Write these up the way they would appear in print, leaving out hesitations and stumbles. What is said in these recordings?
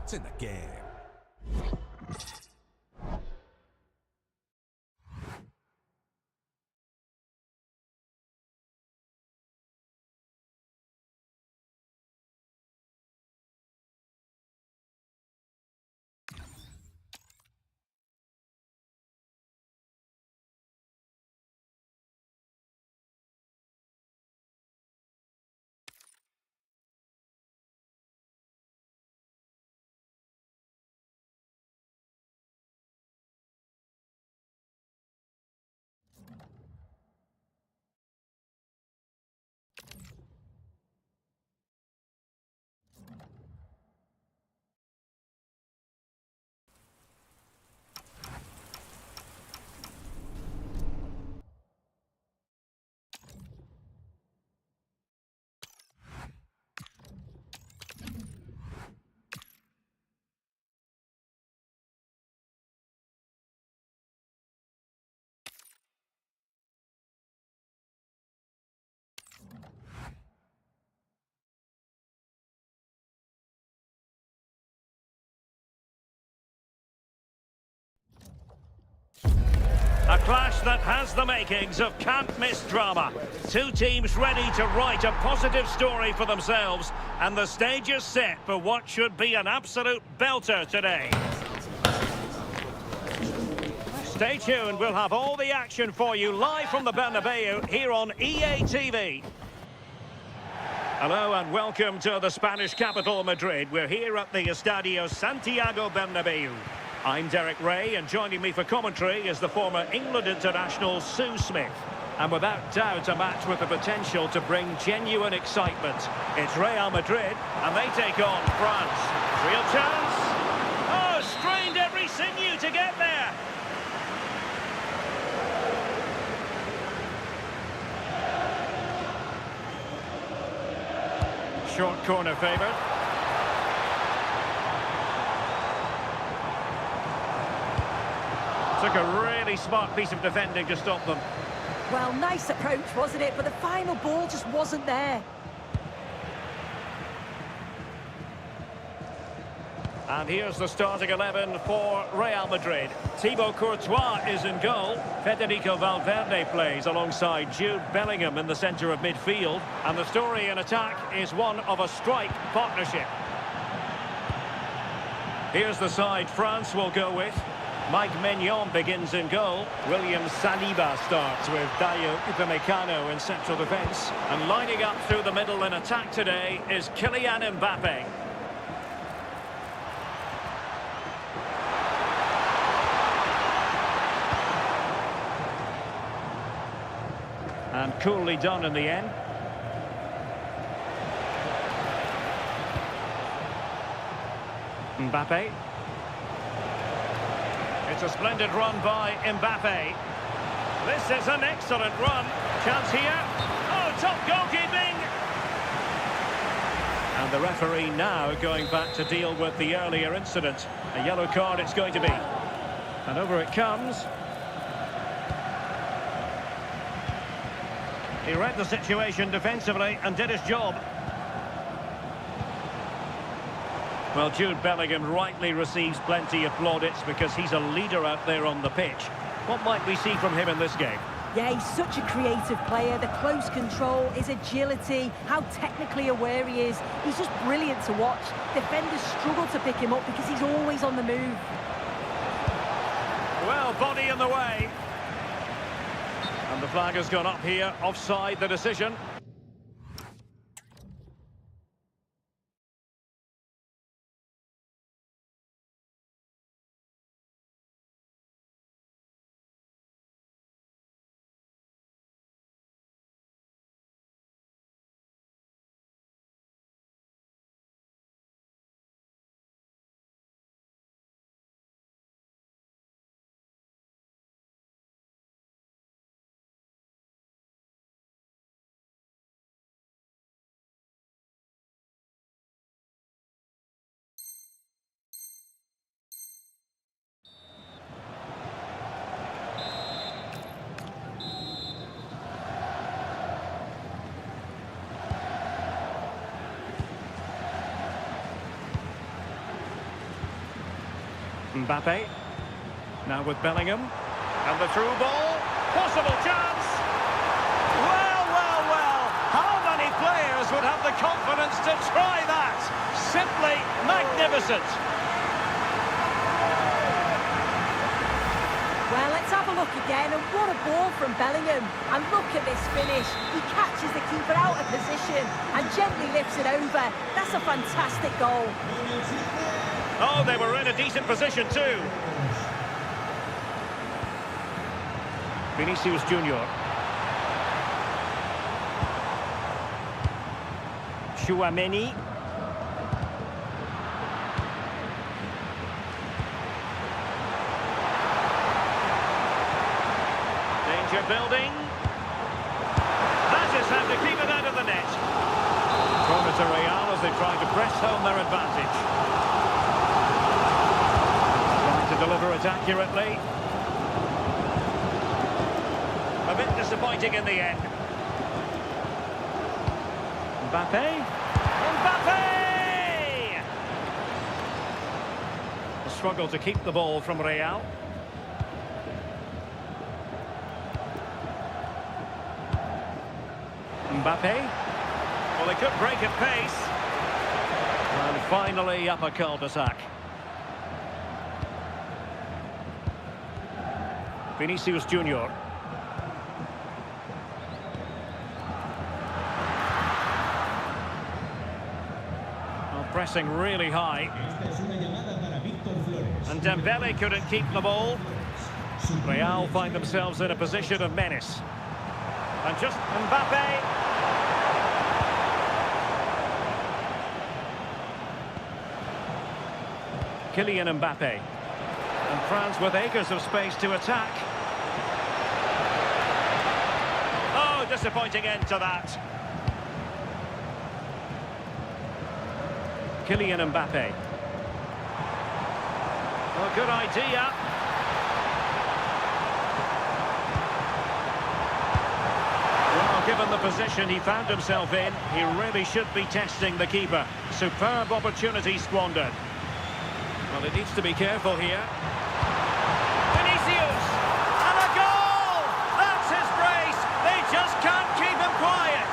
It's in the game. A clash that has the makings of can't-miss drama. Two teams ready to write a positive story for themselves, and the stage is set for what should be an absolute belter today. Stay tuned, we'll have all the action for you live from the Bernabeu here on EA TV. Hello and welcome to the Spanish capital, Madrid. We're here at the Estadio Santiago Bernabeu. I'm Derek Ray, and joining me for commentary is the former England international Sue Smith. And without doubt, a match with the potential to bring genuine excitement. It's Real Madrid, and they take on France. Real chance. Oh, strained every sinew to get there. Short corner favoured. Took a really smart piece of defending to stop them. Well, nice approach, wasn't it? But the final ball just wasn't there. And here's the starting 11 for Real Madrid. Thibaut Courtois is in goal. Federico Valverde plays alongside Jude Bellingham in the centre of midfield. And the story in attack is one of a strike partnership. Here's the side France will go with. Mike Maignan begins in goal. William Saliba starts with Dayo Upamecano in central defence. And lining up through the middle in attack today is Kylian Mbappe. And coolly done in the end. Mbappe. It's a splendid run by Mbappe. This is an excellent run. Chance here. Oh, top goalkeeping! And the referee now going back to deal with the earlier incident. A yellow card it's going to be. And over it comes. He read the situation defensively and did his job. Well, Jude Bellingham rightly receives plenty of plaudits because he's a leader out there on the pitch. What might we see from him in this game? Yeah, he's such a creative player. The close control, his agility, how technically aware he is. He's just brilliant to watch. Defenders struggle to pick him up because he's always on the move. Well, body in the way. And the flag has gone up here. Offside the decision. Mbappe. Now with Bellingham. And the through ball. Possible chance. Well, well, well. How many players would have the confidence to try that? Simply magnificent. Well, let's have a look again, and what a ball from Bellingham. And look at this finish. He catches the keeper out of position and gently lifts it over. That's a fantastic goal. Oh, they were in a decent position too. Vinicius Junior. Chouameni. Danger building. That is how to keep it out of the net. Corner to Real as they try to press home their advantage. Trying to deliver it accurately. A bit disappointing in the end. Mbappe. Mbappe! A struggle to keep the ball from Real. Mbappe. Well, they could break at pace. And finally up a cul-de-sac. Vinicius Junior. Pressing really high. And Dembele couldn't keep the ball. Real find themselves in a position of menace. And just Mbappe. Kylian Mbappe. And France with acres of space to attack. Oh, disappointing end to that. Kylian Mbappe. Well, good idea. Well, given the position he found himself in, he really should be testing the keeper. Superb opportunity squandered. Well, it needs to be careful here. Vinicius! And a goal! That's his brace! They just can't keep him quiet!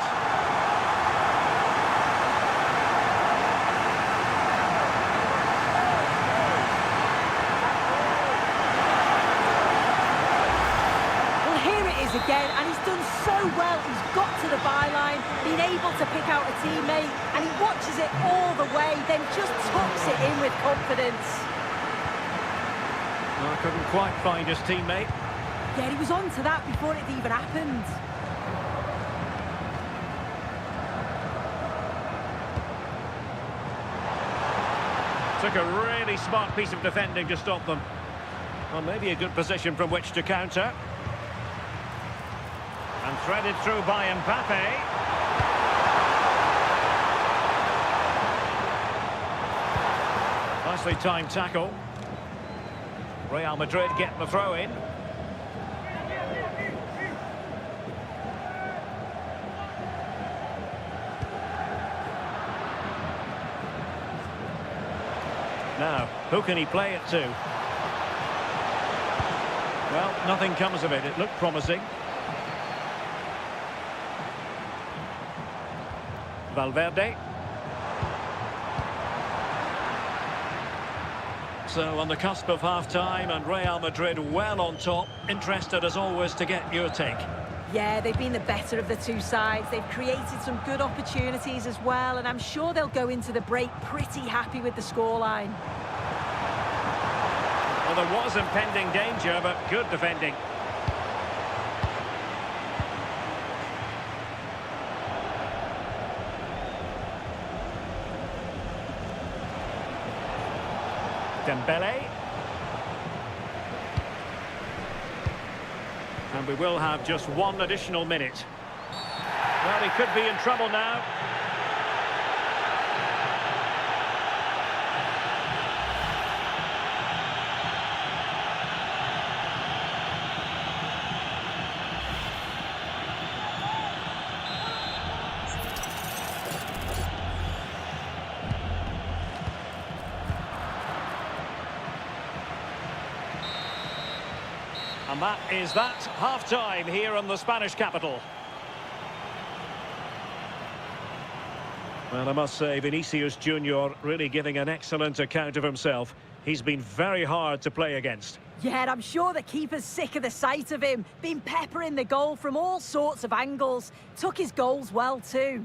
Again, and he's done so well. He's got to the byline, been able to pick out a teammate, and he watches it all the way, then just tucks it in with confidence. Well, couldn't quite find his teammate. Yeah, he was on to that before it even happened. Took a really smart piece of defending to stop them. Well, maybe a good position from which to counter. And threaded through by Mbappe. Nicely timed tackle. Real Madrid get the throw in. Now, who can he play it to? Well, nothing comes of it. It looked promising. Valverde. So on the cusp of half-time and Real Madrid well on top. Interested as always to get your take. Yeah, they've been the better of the two sides. They've created some good opportunities as well, and I'm sure they'll go into the break pretty happy with the scoreline. Well, there was impending danger, but good defending. Dembele. And we will have just one additional minute. Well, he could be in trouble now. And that is that, half-time here in the Spanish capital. Well, I must say, Vinicius Junior really giving an excellent account of himself. He's been very hard to play against. Yeah, and I'm sure the keeper's sick of the sight of him. Been peppering the goal from all sorts of angles. Took his goals well too.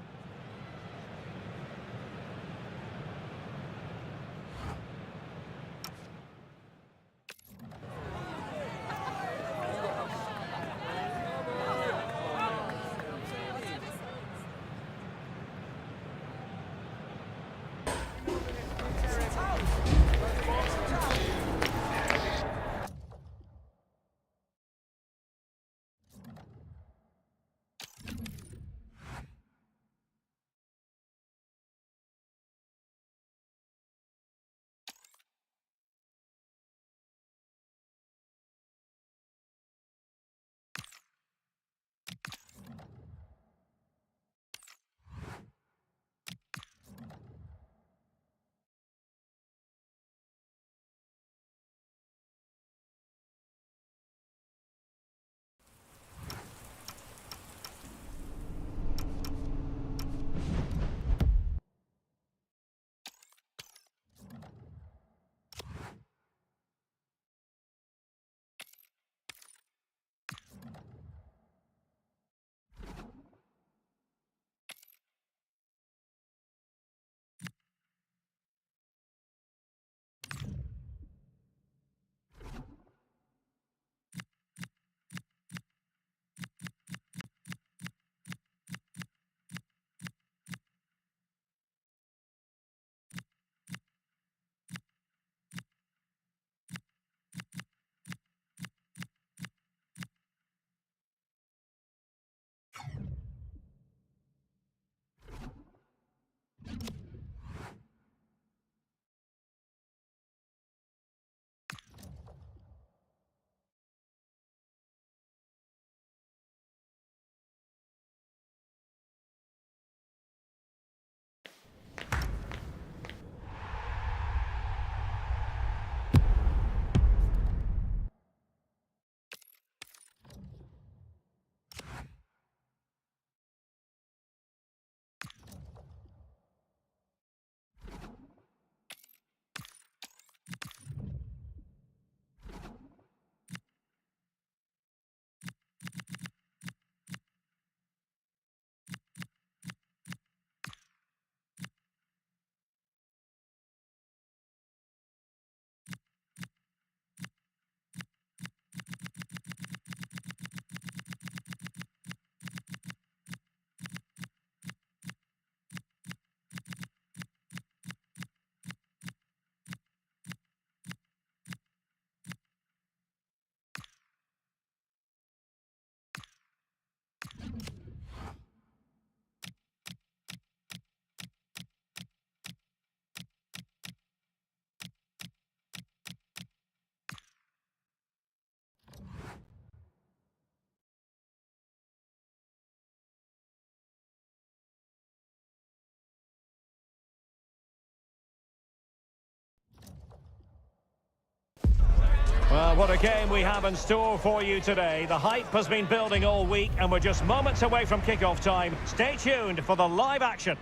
Well, what a game we have in store for you today. The hype has been building all week and we're just moments away from kick-off time. Stay tuned for the live action.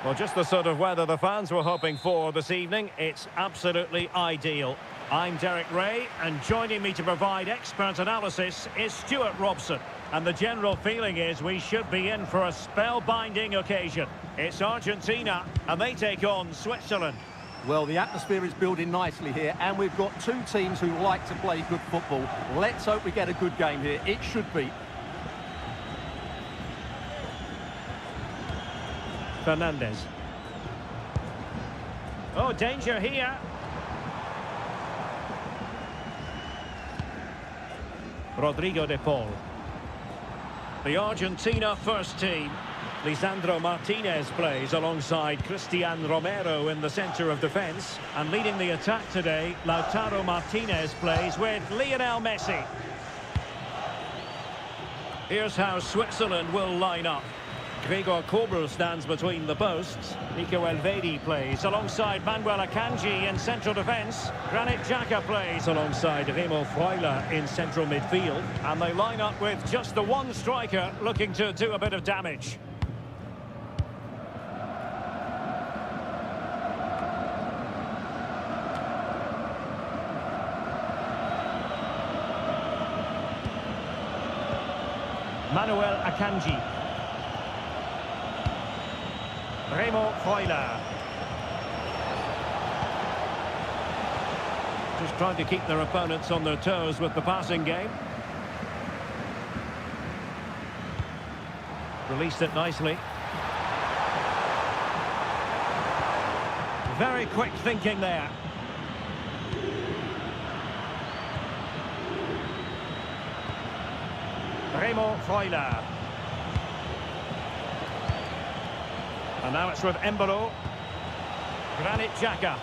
Well, just the sort of weather the fans were hoping for this evening. It's absolutely ideal. I'm Derek Ray, and joining me to provide expert analysis is Stuart Robson. And the general feeling is we should be in for a spellbinding occasion. It's Argentina, and they take on Switzerland. Well, the atmosphere is building nicely here, and we've got two teams who like to play good football. Let's hope we get a good game here. It should be. Fernandez. Oh, danger here. Rodrigo de Paul. The Argentina first team. Lisandro Martinez plays alongside Cristiano Romero in the centre of defence. And leading the attack today, Lautaro Martinez plays with Lionel Messi. Here's how Switzerland will line up. Gregor Kobel stands between the posts. Nico Elvedi plays alongside Manuel Akanji in central defence. Granit Xhaka plays alongside Remo Freuler in central midfield. And they line up with just the one striker looking to do a bit of damage. Manuel Akanji. Remo Freuler. Just trying to keep their opponents on their toes with the passing game. Released it nicely. Very quick thinking there. Remo Freuler. And now it's with Embolo. Granit Xhaka.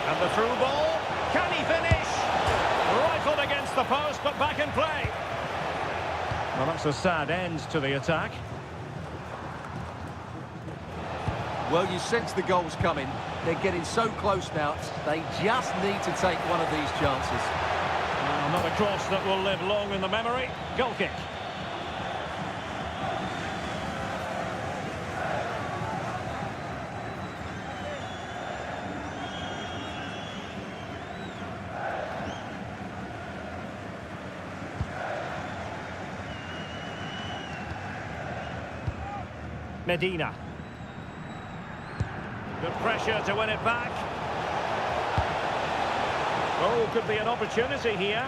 And the through ball. Can he finish? Rifled against the post, but back in play. Well, that's a sad end to the attack. Well, you sense the goals coming. They're getting so close now. They just need to take one of these chances. Well, not a cross that will live long in the memory. Goal kick. Medina. Good pressure to win it back. Oh, could be an opportunity here.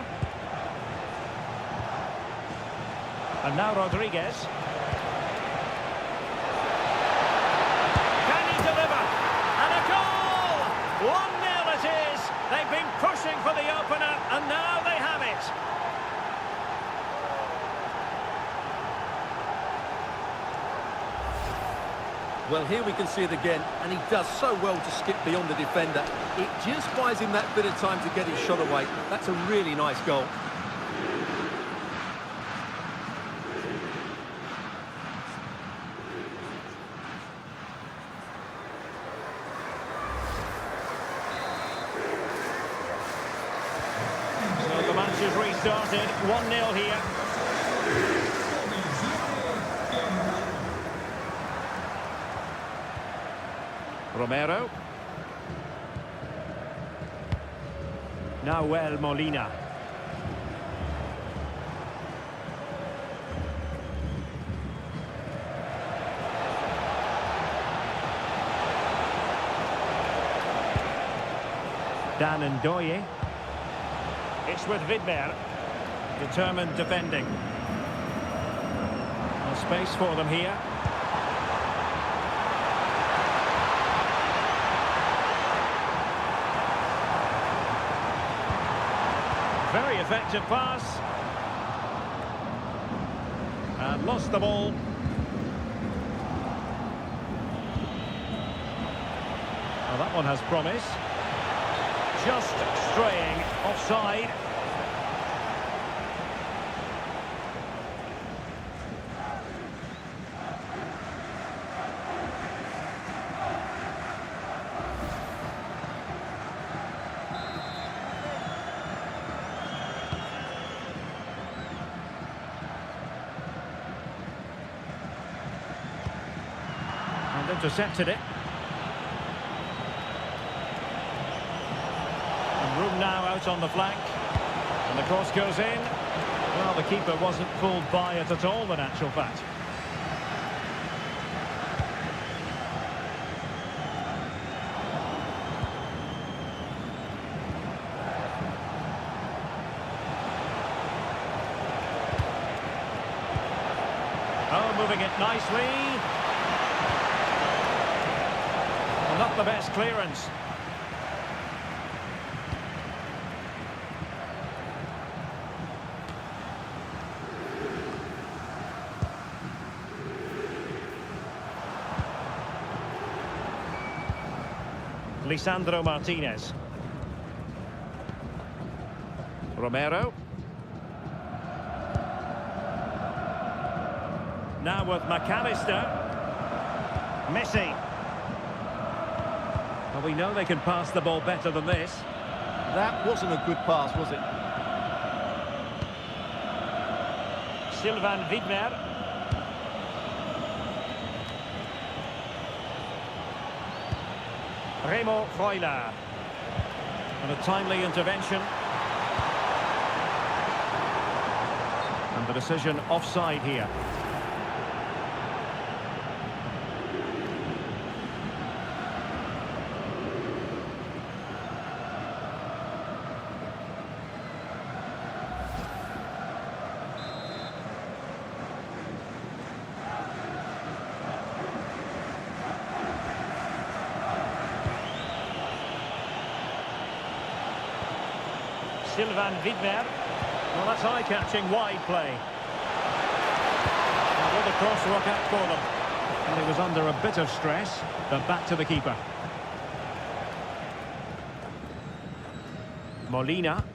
And now Rodriguez. Can he deliver? And a goal! 1-0 it is. They've been pushing for the opener, and now they have it. Well, here we can see it again, and he does so well to skip beyond the defender. It just buys him that bit of time to get his shot away. That's a really nice goal. So the match is restarted. 1-0 here. Romero. Nahuel Molina. Dan Ndoye. It's with Vidmer. Determined defending. No space for them here. Very effective pass. And lost the ball. Well, that one has promise. Just straying offside. And intercepted it. And room now out on the flank. And the cross goes in. Well, the keeper wasn't fooled by it at all, in actual fact. Oh, moving it nicely. Well, not the best clearance. Lisandro Martinez. Romero. Now with McAllister. Messi. Well, we know they can pass the ball better than this. That wasn't a good pass, was it? Sylvain Widmer. Remo Freuler. And a timely intervention. And the decision offside here. Sylvain Widmer. Well, that's eye-catching wide play. And will the cross work out for them? Well, he was under a bit of stress, but back to the keeper. Molina.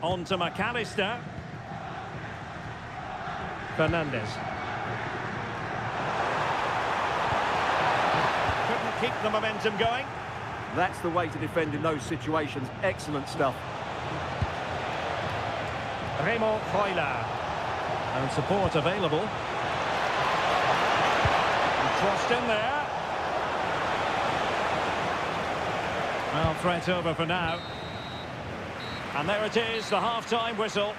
On to McAllister. Fernandez. Couldn't keep the momentum going. That's the way to defend in those situations. Excellent stuff. Remo Freuler. And support available. And crossed in there. Well, threat over for now. And there it is, the half-time whistle.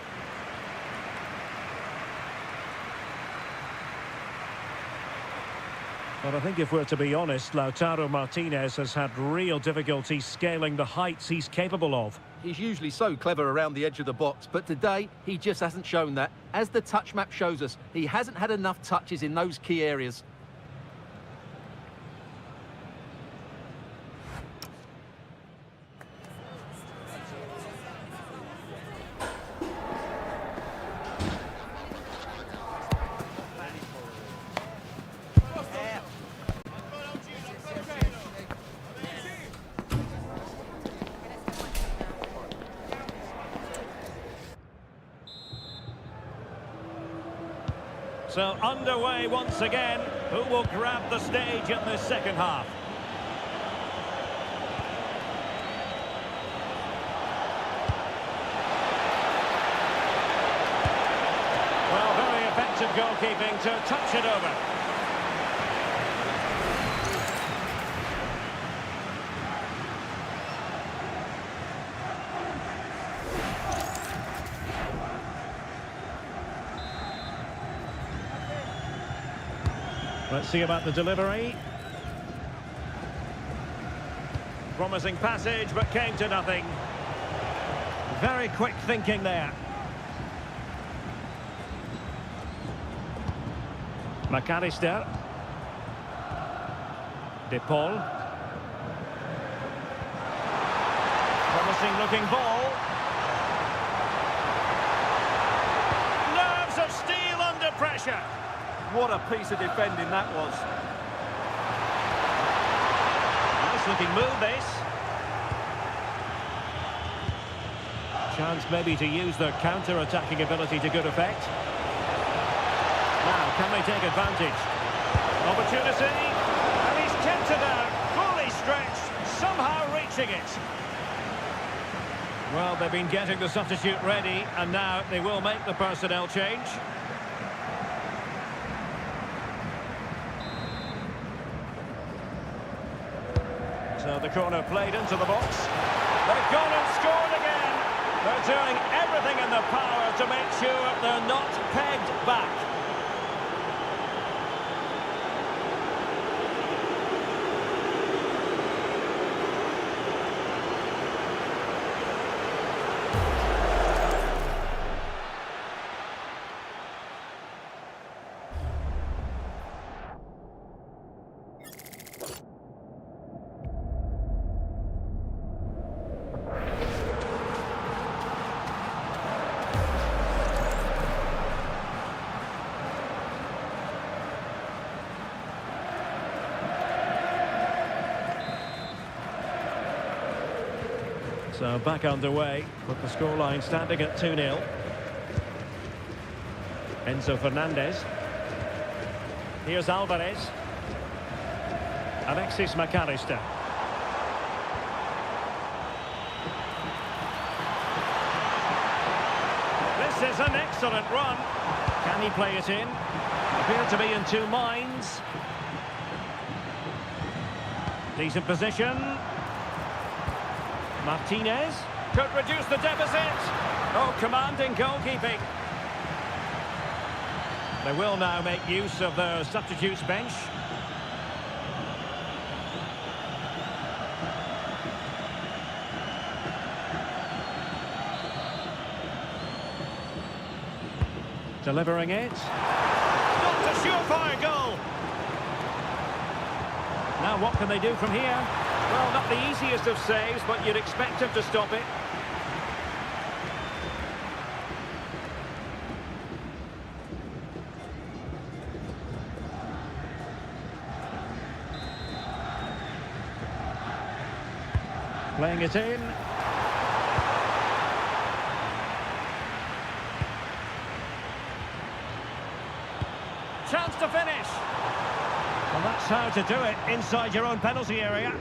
But I think if we're to be honest, Lautaro Martinez has had real difficulty scaling the heights he's capable of. He's usually so clever around the edge of the box, but today he just hasn't shown that. As the touch map shows us, he hasn't had enough touches in those key areas. So underway once again. Who will grab the stage in this second half? Well, very effective goalkeeping to touch it over. Let's see about the delivery. Promising passage, but came to nothing. Very quick thinking there. McAllister. De Paul. Promising looking ball. Nerves of steel under pressure. What a piece of defending that was. Nice looking move, this. Chance maybe to use their counter-attacking ability to good effect. Now, can they take advantage? Opportunity, and he's kept it out, fully stretched, somehow reaching it. Well, they've been getting the substitute ready, and now they will make the personnel change. So the corner played into the box. They've gone and scored again. They're doing everything in their power to make sure they're not pegged back. So back underway, with the scoreline standing at 2-0. Enzo Fernandez. Here's Alvarez. Alexis McAllister. This is an excellent run. Can he play it in? Appear to be in two minds. Decent position. Martinez could reduce the deficit. Oh, commanding goalkeeping. They will now make use of their substitutes bench. Delivering it. Not a surefire goal. Now what can they do from here? Well, not the easiest of saves, but you'd expect him to stop it. Playing it in. Chance to finish. Well, that's how to do it inside your own penalty area.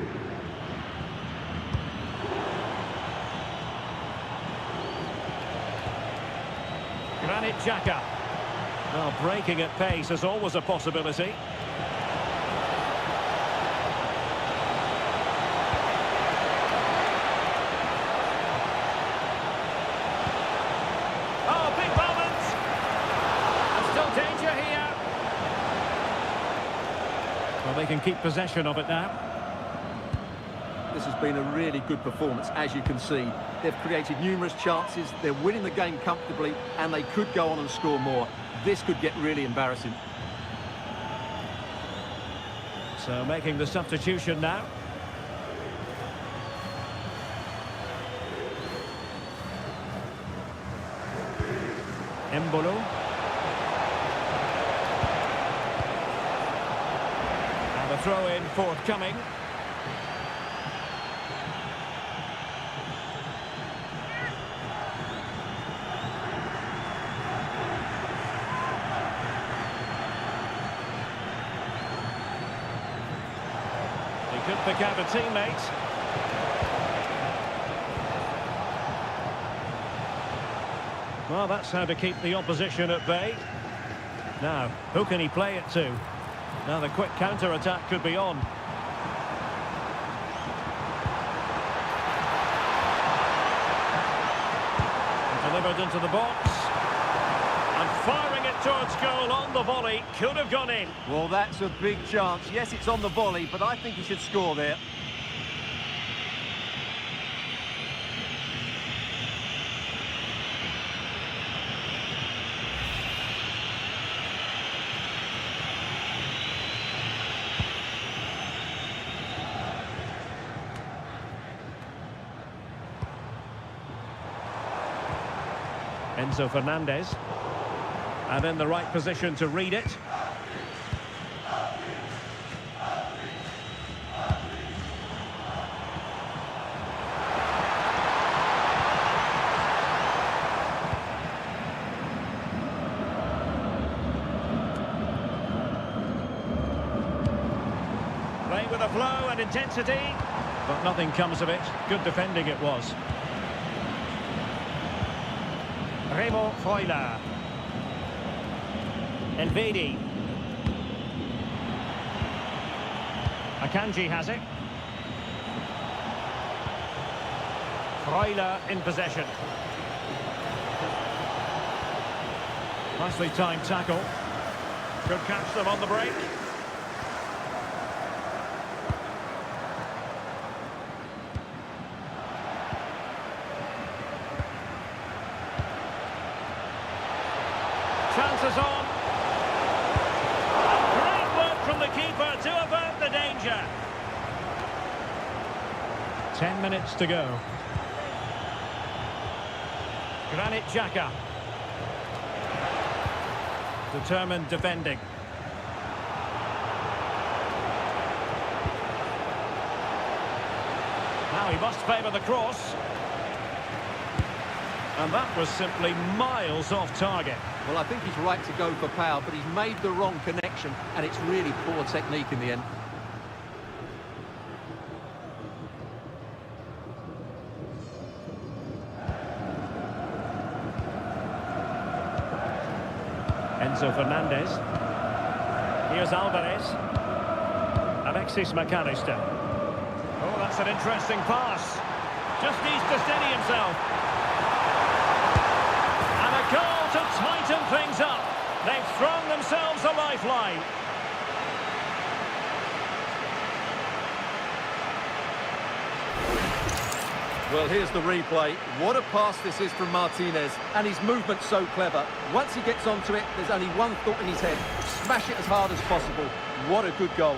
Granit Xhaka. Well, breaking at pace is always a possibility. Oh, big moment! There's still danger here. Well, they can keep possession of it now. This has been a really good performance, as you can see. They've created numerous chances, they're winning the game comfortably, and they could go on and score more. This could get really embarrassing. So making the substitution now. Embolo. And the throw-in forthcoming. He could pick out a teammate. Well, that's how to keep the opposition at bay. Now, who can he play it to? Now the quick counter-attack could be on. Delivered into the box. And firing it towards goal on the volley. Could have gone in. Well, that's a big chance. Yes, it's on the volley, but I think he should score there. Enzo Fernandez. And in the right position to read it. Playing with a flow and intensity, but nothing comes of it. Good defending it was. Remo Freuler. Elvedi. Akanji has it. Freuler in possession. Nicely timed tackle. Could catch them on the break. Chances on. Great work from the keeper to avert the danger. 10 minutes to go. Granit Xhaka. Determined defending. Now he must favour the cross. And that was simply miles off target. Well, I think he's right to go for power, but he's made the wrong connection, and it's really poor technique in the end. Enzo Fernandez. Here's Alvarez. Alexis McAllister. Oh, that's an interesting pass. Just needs to steady himself. And a goal to tighten things up. They've thrown themselves a lifeline. Well, here's the replay. What a pass this is from Martinez, and his movement's so clever. Once he gets onto it, there's only one thought in his head. Smash it as hard as possible. What a good goal.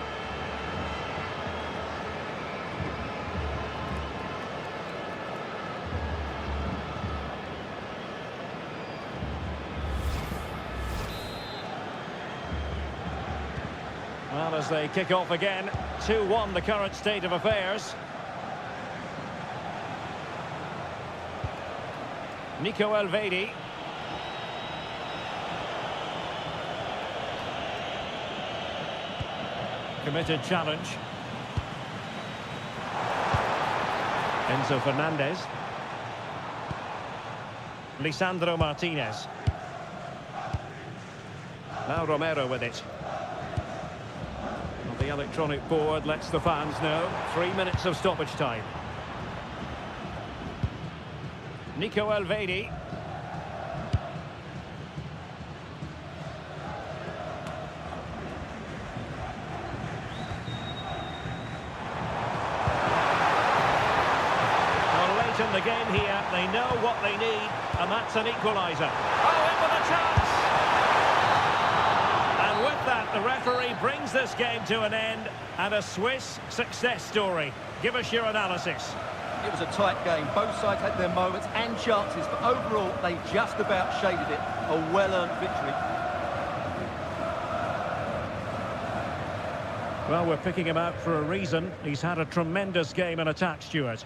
Well, as they kick off again, 2-1 the current state of affairs. Nico Elvedi. Committed challenge. Enzo Fernandez. Lisandro Martinez. Now Romero with it. Well, the electronic board lets the fans know. 3 minutes of stoppage time. Nico Elvedi. Well, late in the game here, they know what they need, and that's an equaliser. Oh, in with a chance! And with that, the referee brings this game to an end, and a Swiss success story. Give us your analysis. It was a tight game. Both sides had their moments and chances, but overall, they just about shaded it. A well-earned victory. Well, we're picking him out for a reason. He's had a tremendous game in attack, Stuart.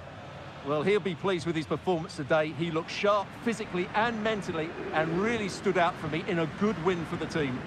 Well, he'll be pleased with his performance today. He looked sharp physically and mentally and really stood out for me in a good win for the team.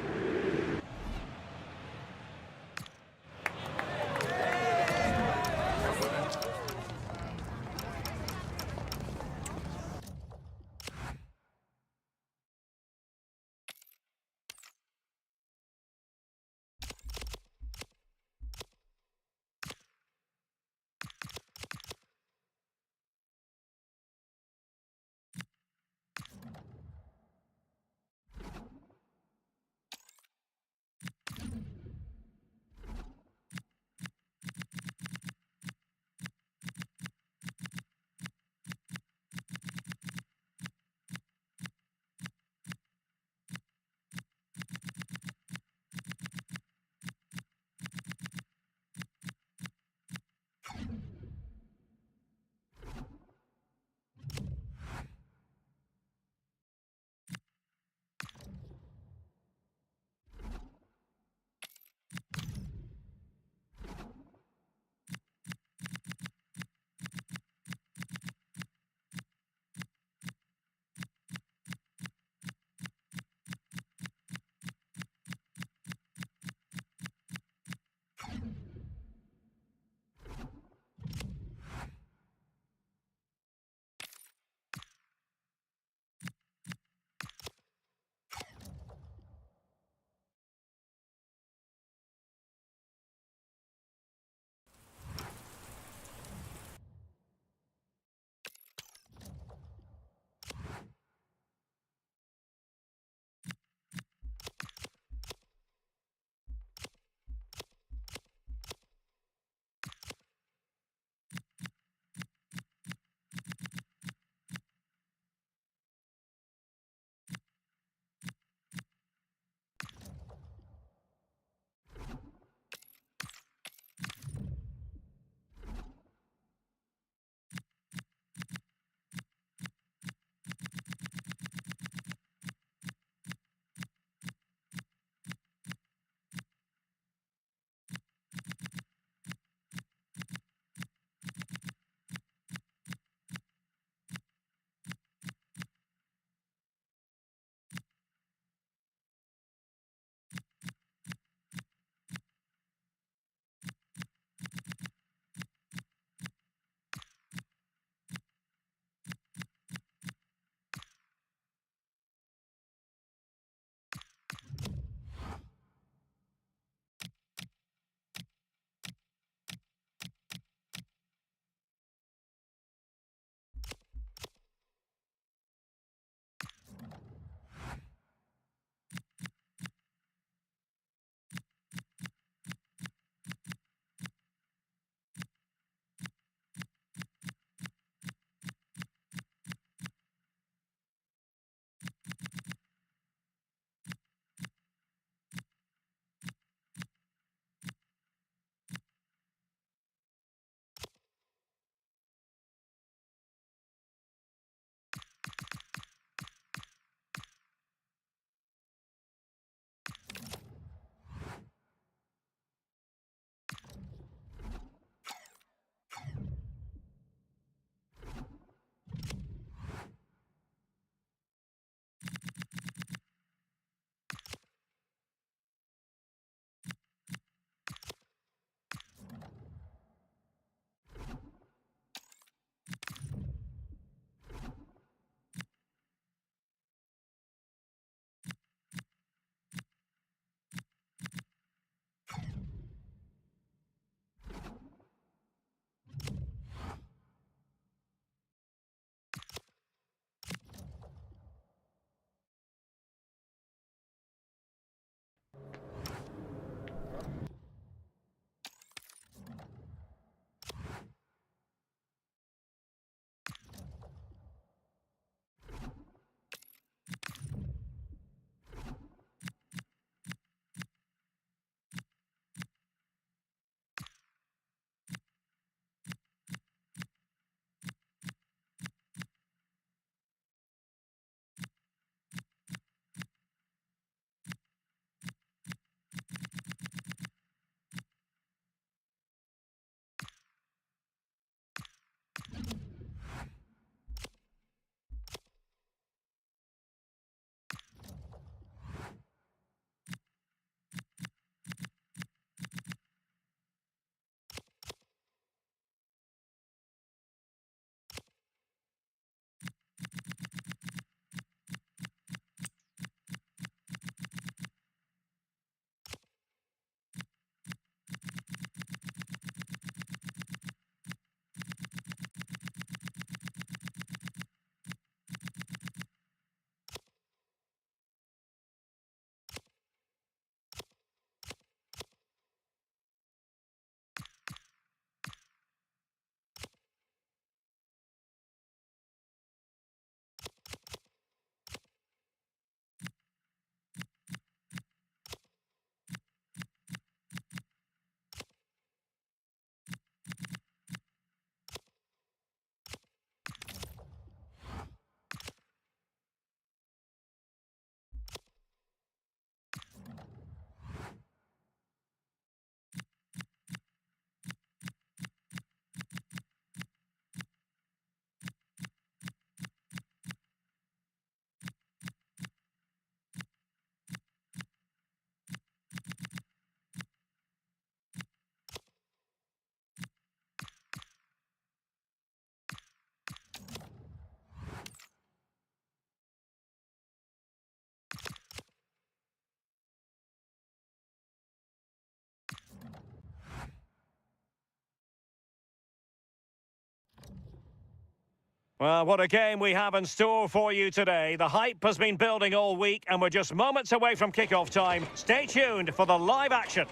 Well, what a game we have in store for you today. The hype has been building all week and we're just moments away from kickoff time. Stay tuned for the live action.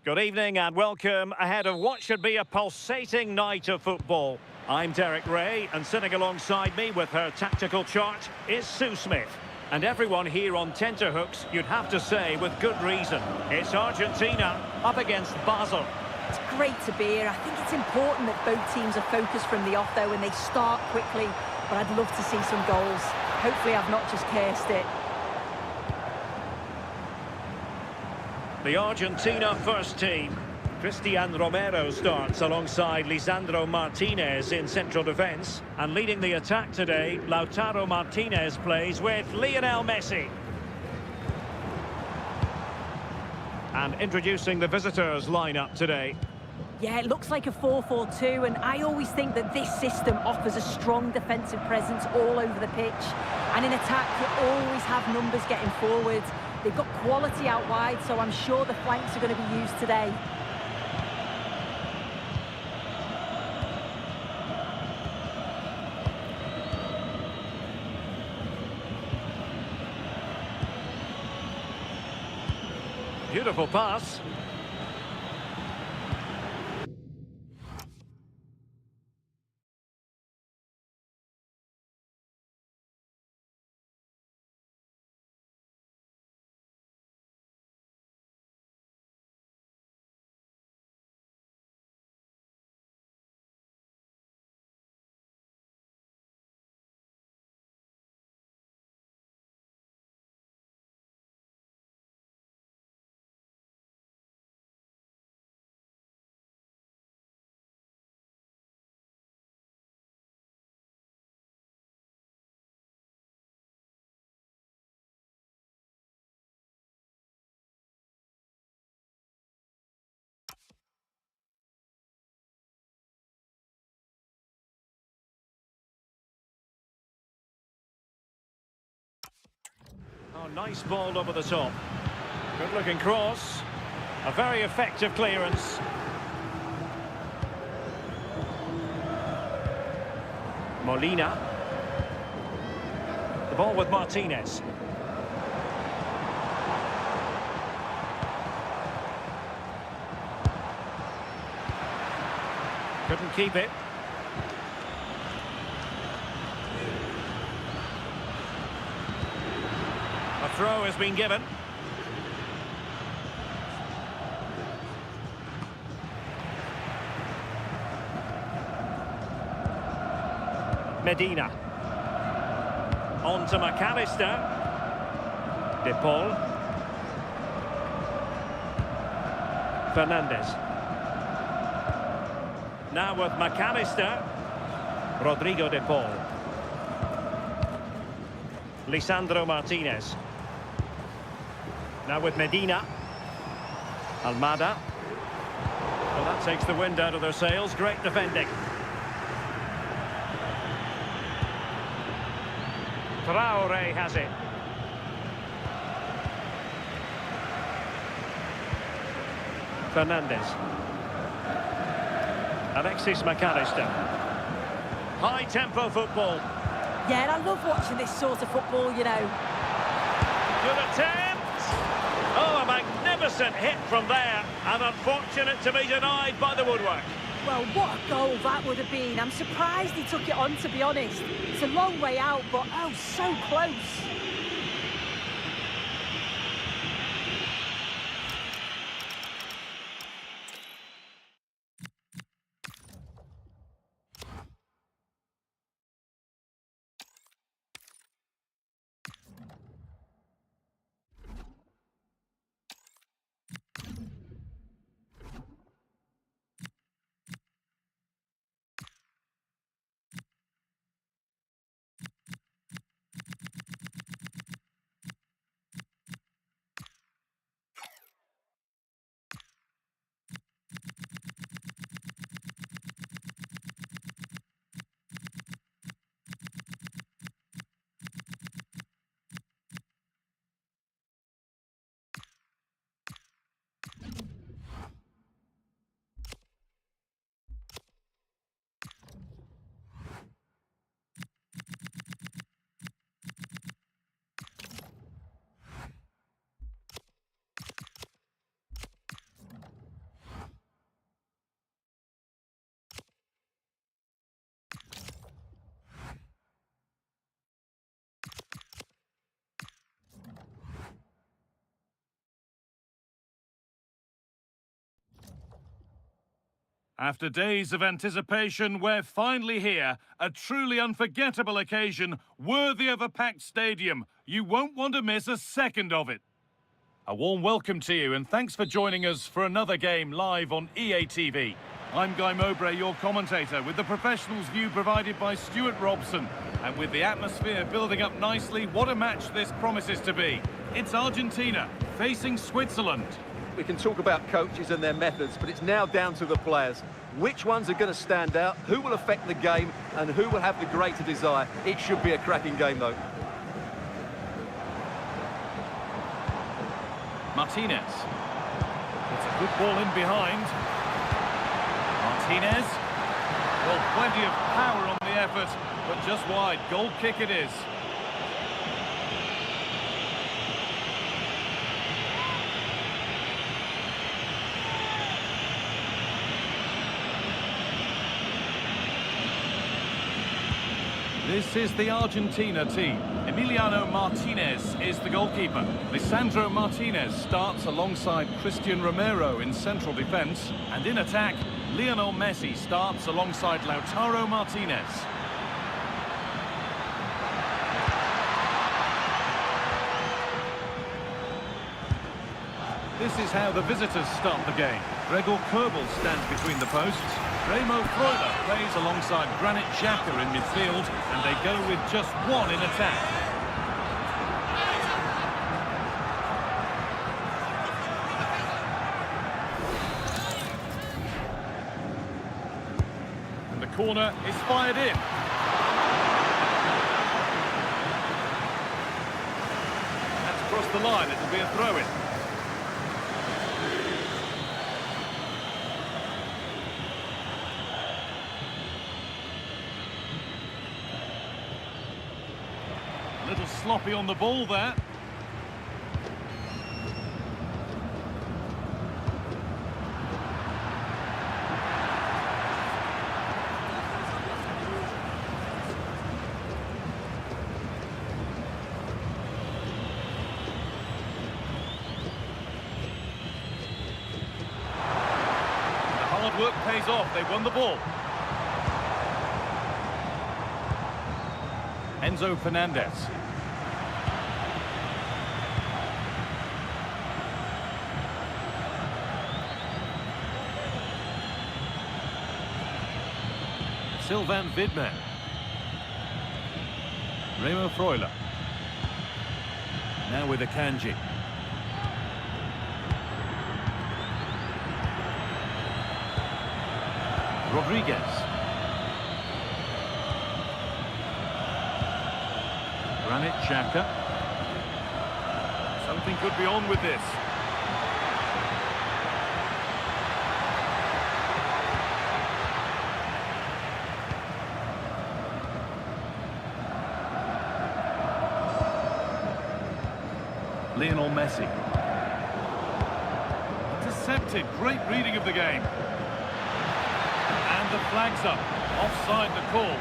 Good evening and welcome ahead of what should be a pulsating night of football. I'm Derek Ray, and sitting alongside me with her tactical chart is Sue Smith. And everyone here on tenterhooks, you'd have to say with good reason. It's Argentina up against Basel. It's great to be here. I think it's important that both teams are focused from the off though and they start quickly. But I'd love to see some goals. Hopefully I've not just cursed it. The Argentina first team. Cristiano Ronaldo starts alongside Lisandro Martinez in central defence. And leading the attack today, Lautaro Martinez plays with Lionel Messi. And introducing the visitors' lineup today. Yeah, it looks like a 4-4-2, and I always think that this system offers a strong defensive presence all over the pitch. And in attack, you always have numbers getting forward. They've got quality out wide, so I'm sure the flanks are going to be used today. Beautiful pass. Oh, nice ball over the top. Good looking cross. A very effective clearance. Molina. The ball with Martinez. Couldn't keep it. A throw has been given. Medina. On to McAllister. De Paul. Fernandez. Now with McAllister. Rodrigo De Paul. Lisandro Martinez. Now with Medina. Almada. Well, that takes the wind out of their sails. Great defending. Traore has it. Fernandez. Alexis McAllister. High-tempo football. Yeah, and I love watching this sort of football, you know. Good attempt. Oh, a magnificent hit from there. And unfortunate to be denied by the woodwork. Well, what a goal that would have been. I'm surprised he took it on, to be honest. It's a long way out, but oh, so close. After days of anticipation, we're finally here. A truly unforgettable occasion, worthy of a packed stadium. You won't want to miss a second of it. A warm welcome to you, and thanks for joining us for another game live on EA TV. I'm Guy Mowbray, your commentator, with the professionals' view provided by Stuart Robson. And with the atmosphere building up nicely, what a match this promises to be. It's Argentina facing Switzerland. We can talk about coaches and their methods, but it's now down to the players. Which ones are going to stand out, who will affect the game, and who will have the greater desire? It should be a cracking game, though. Martinez. It's a good ball in behind. Martinez. Well, plenty of power on the effort, but just wide. Goal kick it is. This is the Argentina team. Emiliano Martinez is the goalkeeper. Lisandro Martinez starts alongside Cristiano Ronaldo in central defence. And in attack, Lionel Messi starts alongside Lautaro Martinez. This is how the visitors start the game. Gregor Kerbel stands between the posts. Remo Freuler plays alongside Granit Xhaka in midfield, and they go with just one in attack. And the corner is fired in. That's crossed the line, it'll be a throw-in. A little sloppy on the ball there. The hard work pays off. They won the ball. Enzo Fernandez. Sylvain Vidman. Remo Freuler. Now with Akanji. Rodriguez. Granit Xhaka. Something could be on with this. Lionel Messi. Intercepted. Great reading of the game. And the flag's up. Offside the call.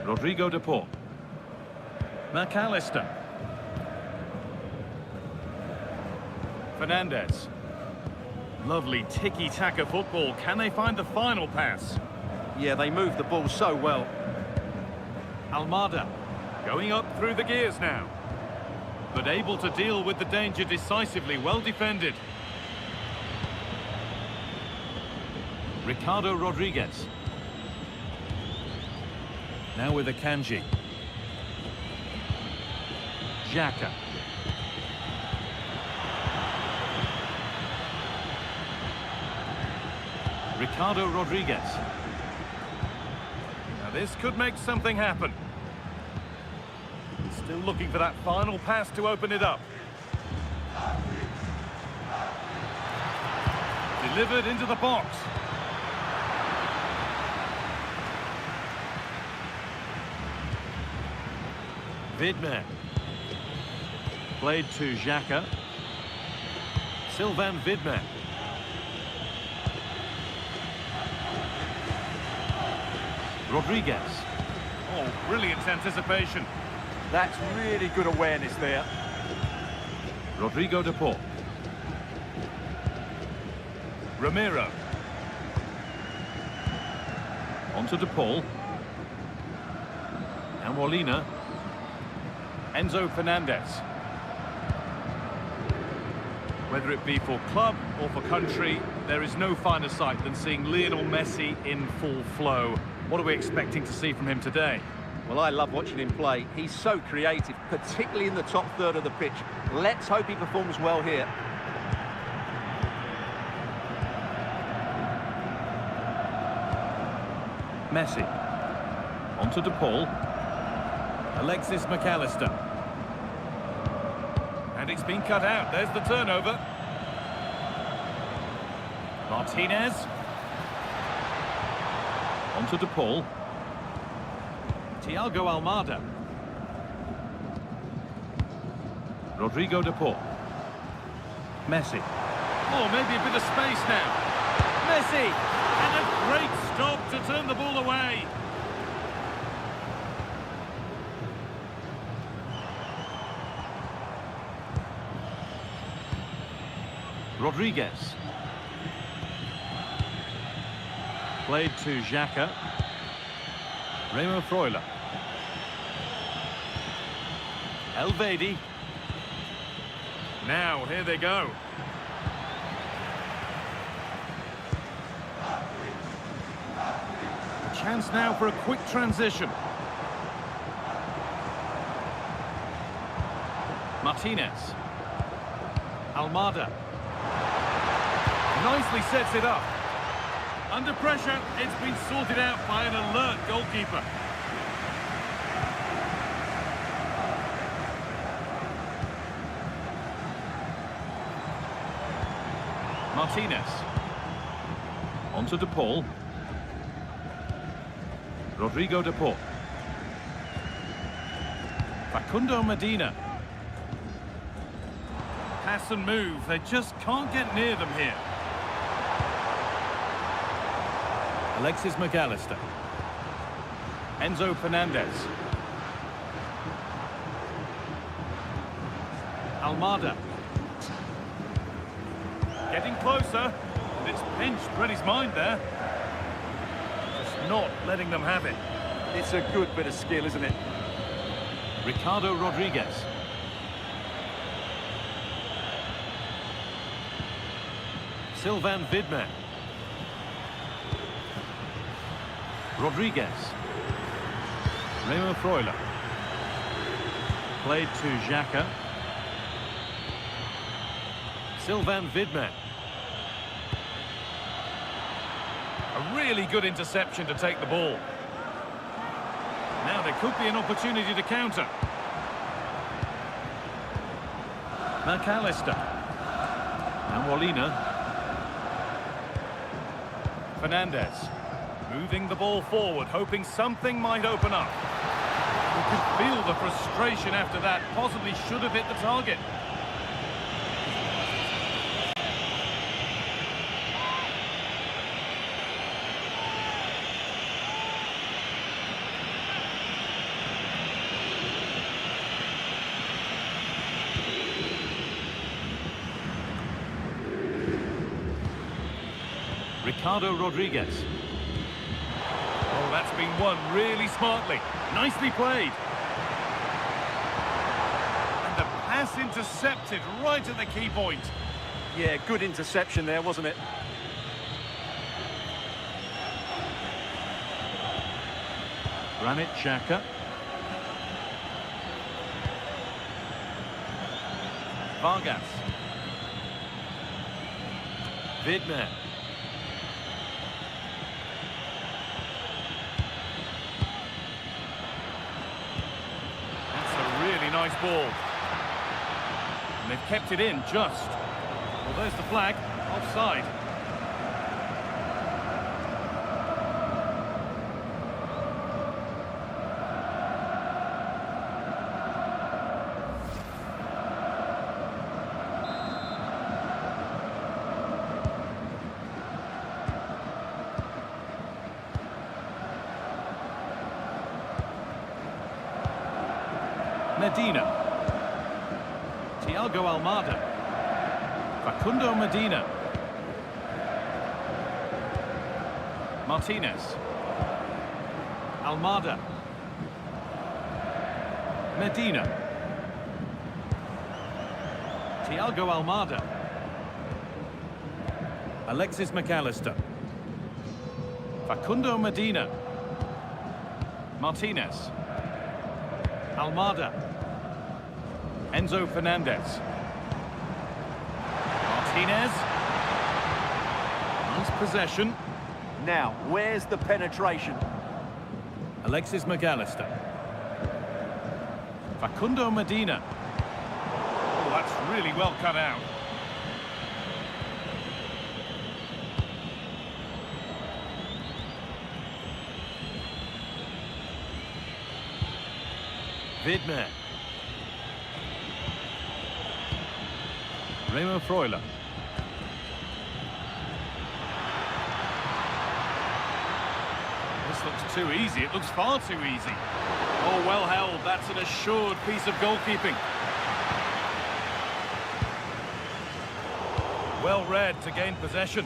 Rodrigo de Paul. McAllister. Fernandez. Lovely tiki-taka football. Can they find the final pass? Yeah, they moved the ball so well. Almada. Going up through the gears now. But able to deal with the danger decisively. Well defended. Ricardo Rodriguez. Now with Akanji. Xhaka. Ricardo Rodriguez. Now this could make something happen. Still looking for that final pass to open it up. Delivered into the box. Vidman. Played to Xhaka. Sylvain Vidman. Rodriguez. Oh, brilliant anticipation. That's really good awareness there. Rodrigo de Paul. Ramiro. Onto de Paul. And Molina. Enzo Fernandez. Whether it be for club or for country, there is no finer sight than seeing Lionel Messi in full flow. What are we expecting to see from him today? Well, I love watching him play. He's so creative, particularly in the top third of the pitch. Let's hope he performs well here. Messi. Onto de Paul. Alexis McAllister. And it's been cut out. There's the turnover. Martinez. Onto de Paul. Thiago Almada. Rodrigo de Paul. Messi. Oh, maybe a bit of space now. Messi! And a great stop to turn the ball away. Rodriguez. Played to Xhaka. Remo Freuler. Elvedi. Now, here they go. A chance now for a quick transition. Martinez. Almada. Nicely sets it up. Under pressure, it's been sorted out by an alert goalkeeper. Martinez. Onto de Paul. Rodrigo de Paul. Facundo Medina. Pass and move, they just can't get near them here. Alexis McAllister. Enzo Fernandez. Almada. Getting closer. And it's pinched Reddy's mind there. Just not letting them have it. It's a good bit of skill, isn't it? Ricardo Rodriguez. Sylvain Vidman. Rodriguez. Remo Freuler. Played to Xhaka. Sylvain Vidman. A really good interception to take the ball. Now there could be an opportunity to counter. McAllister. And Molina. Fernandez. Moving the ball forward, hoping something might open up. You could feel the frustration after that. Possibly should have hit the target. Ricardo Rodriguez. Oh, that's been won really smartly. Nicely played. And the pass intercepted right at the key point. Yeah, good interception there, wasn't it? Granit Xhaka. Vargas. Vidman. Nice ball. And they've kept it in just. Well, there's the flag. Offside. Medina. Thiago Almada. Facundo Medina. Martinez. Almada. Medina. Thiago Almada. Alexis McAllister. Facundo Medina. Martinez. Almada. Enzo Fernandez. Martinez. Nice possession. Now, where's the penetration? Alexis McAllister. Facundo Medina. Oh, that's really well cut out. Vidmer. Remo Freuler. This looks too easy. It looks far too easy. Oh, well held. That's an assured piece of goalkeeping. Well read to gain possession.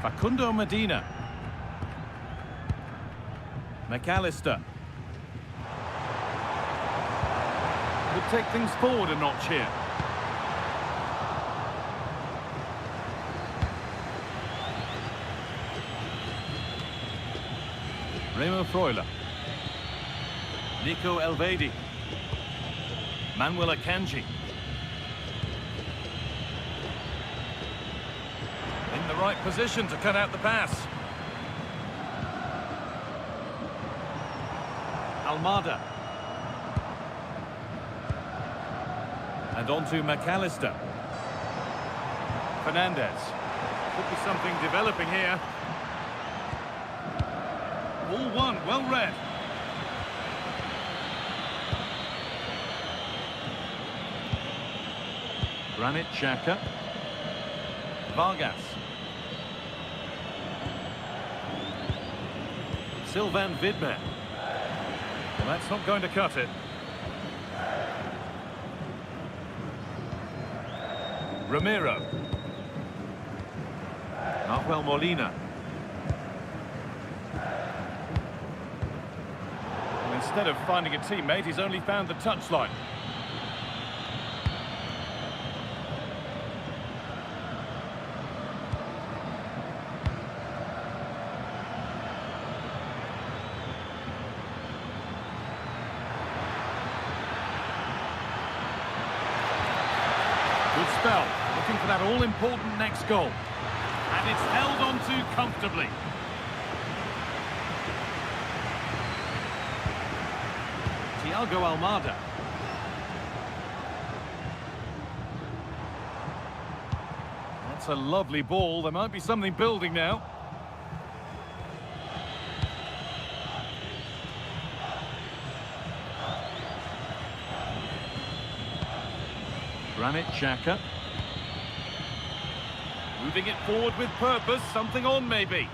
Facundo Medina. McAllister. Would take things forward a notch here. Remo Freuler. Nico Elvedi. Manuel Akanji. In the right position to cut out the pass. Almada. And on to McAllister. Fernandez. Could be something developing here. All one, well read. Granit Xhaka. Vargas. Sylvain Vidmer. Well, that's not going to cut it. Ramiro. Nahuel Molina. And instead of finding a teammate, he's only found the touchline. Good spell, looking for that all-important next goal. And it's held on to comfortably. Thiago Almada. That's a lovely ball. There might be something building now. Granit Xhaka. Moving it forward with purpose, something on maybe.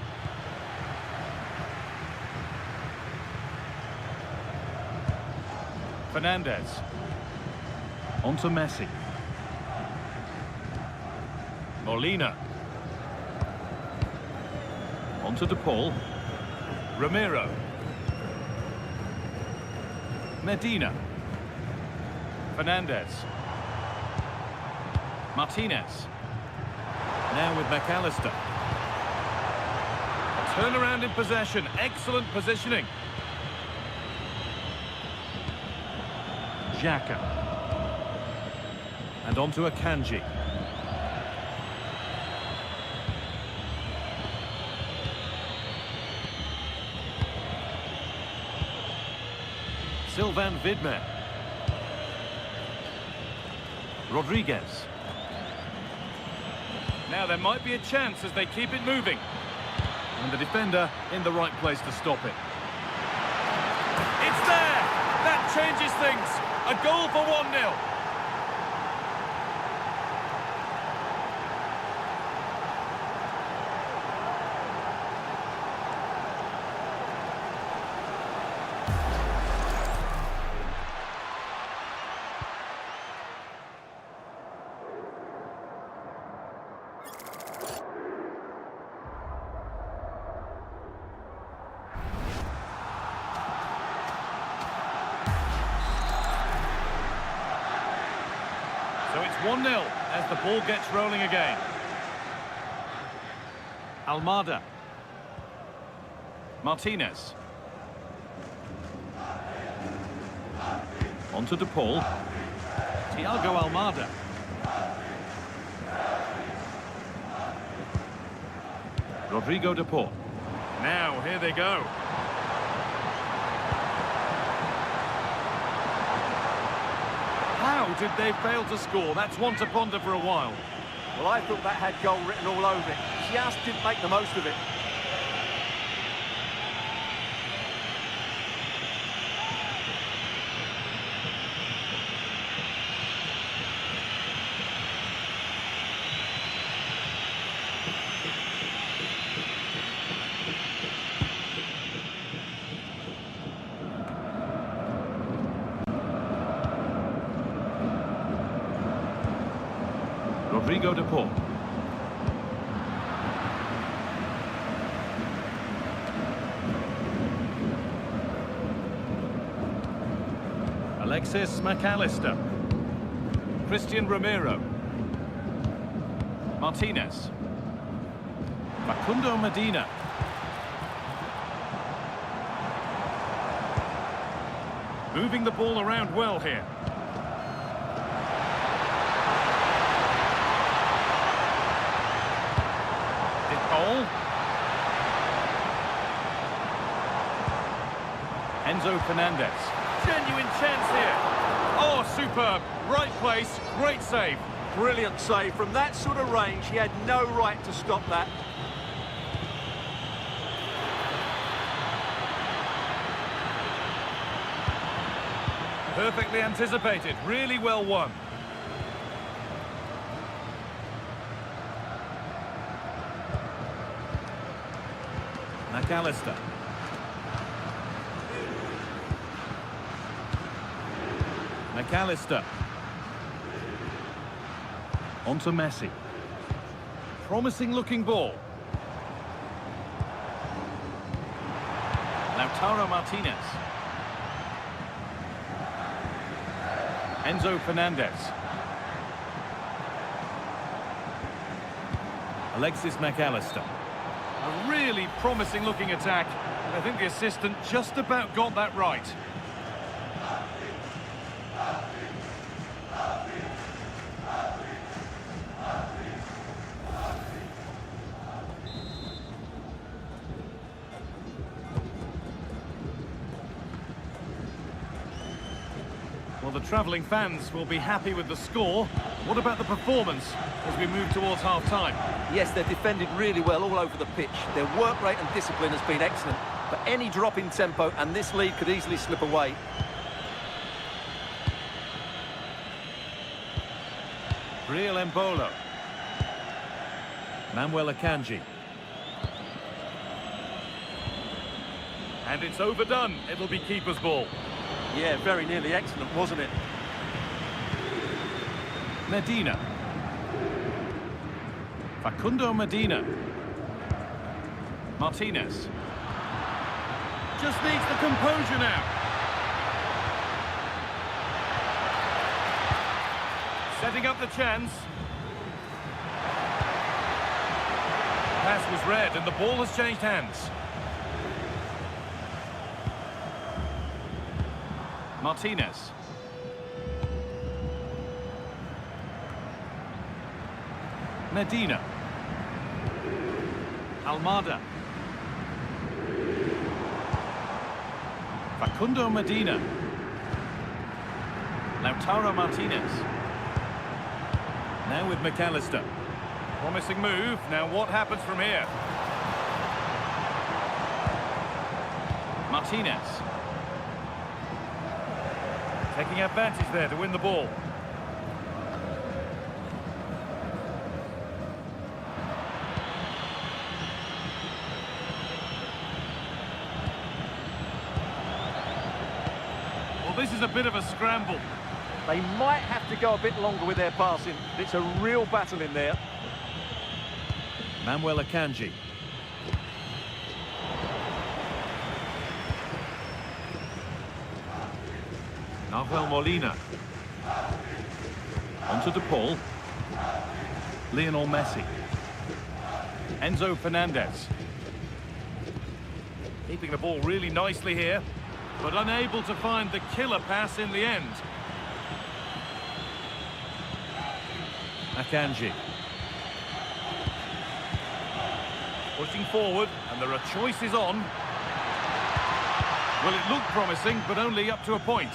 Fernandez. On to Messi. Molina. On to De Paul. Ramiro. Medina. Fernandez. Martinez. Now with McAllister. A turnaround in possession. Excellent positioning. Xhaka. And on to Akanji. Sylvain Vidmer. Rodriguez. Now there might be a chance as they keep it moving. And the defender in the right place to stop it. It's there! That changes things. A goal for 1-0. 1-0 as the ball gets rolling again. Almada. Martinez. On to De Paul. Thiago Almada. Rodrigo De Paul. Now, here they go. How did they fail to score? That's one to ponder for a while. Well, I thought that had goal written all over it. Just didn't make the most of it. Rodrigo De Paul. Alexis McAllister. Christian Romero. Martinez. Facundo Medina. Moving the ball around well here. Enzo Fernandez. Genuine chance here. Oh, superb. Right place, great save. Brilliant save. From that sort of range, he had no right to stop that. Perfectly anticipated. Really well won. McAllister. McAllister. On to Messi. Promising looking ball. Lautaro Martinez. Enzo Fernandez. Alexis McAllister. A really promising looking attack. I think the assistant just about got that right. Well, the travelling fans will be happy with the score. What about the performance as we move towards half-time? Yes, they've defended really well all over the pitch. Their work rate and discipline has been excellent. But any drop in tempo and this lead could easily slip away. Briel Embolo. Manuel Akanji. And it's overdone. It'll be keeper's ball. Yeah, very nearly excellent, wasn't it? Medina. Facundo Medina. Martinez. Just needs the composure now. Setting up the chance. Pass was read and the ball has changed hands. Martinez. Medina. Almada. Facundo Medina. Lautaro Martinez. Now with McAllister. Promising move. Now what happens from here? Martinez. Taking advantage there to win the ball. Well, this is a bit of a scramble. They might have to go a bit longer with their passing. It's a real battle in there. Manuel Akanji. Nahuel Molina. Onto De Paul. Lionel Messi. Enzo Fernandez. Keeping the ball really nicely here, but unable to find the killer pass in the end. Akanji. Pushing forward, and there are choices on. Well, it looked promising, but only up to a point.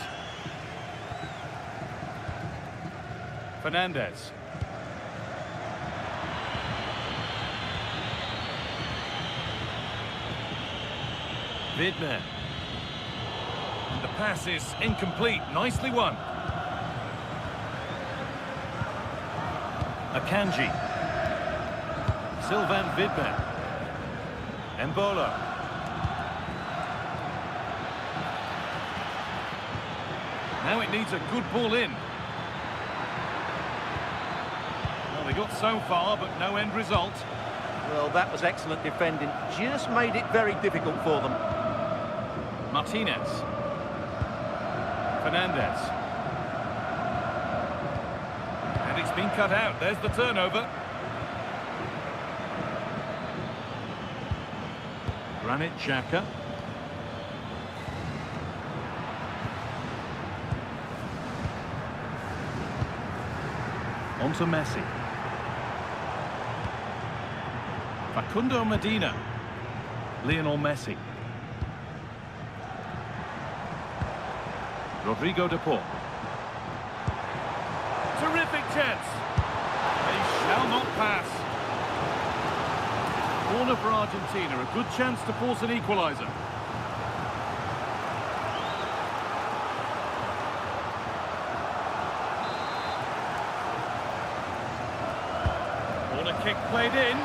Fernandez. Vidmer. And the pass is incomplete. Nicely won. Akanji. Sylvain Vidmer. Embolo. Now it needs a good ball in. Well, they got so far, but no end result. Well, that was excellent defending. Just made it very difficult for them. Martinez. Fernandez. And it's been cut out. There's the turnover. Granit Xhaka. On to Messi. Facundo Medina. Lionel Messi. Rodrigo De Paul. Terrific chance. They shall not pass. Corner for Argentina. A good chance to force an equaliser. Corner kick played in.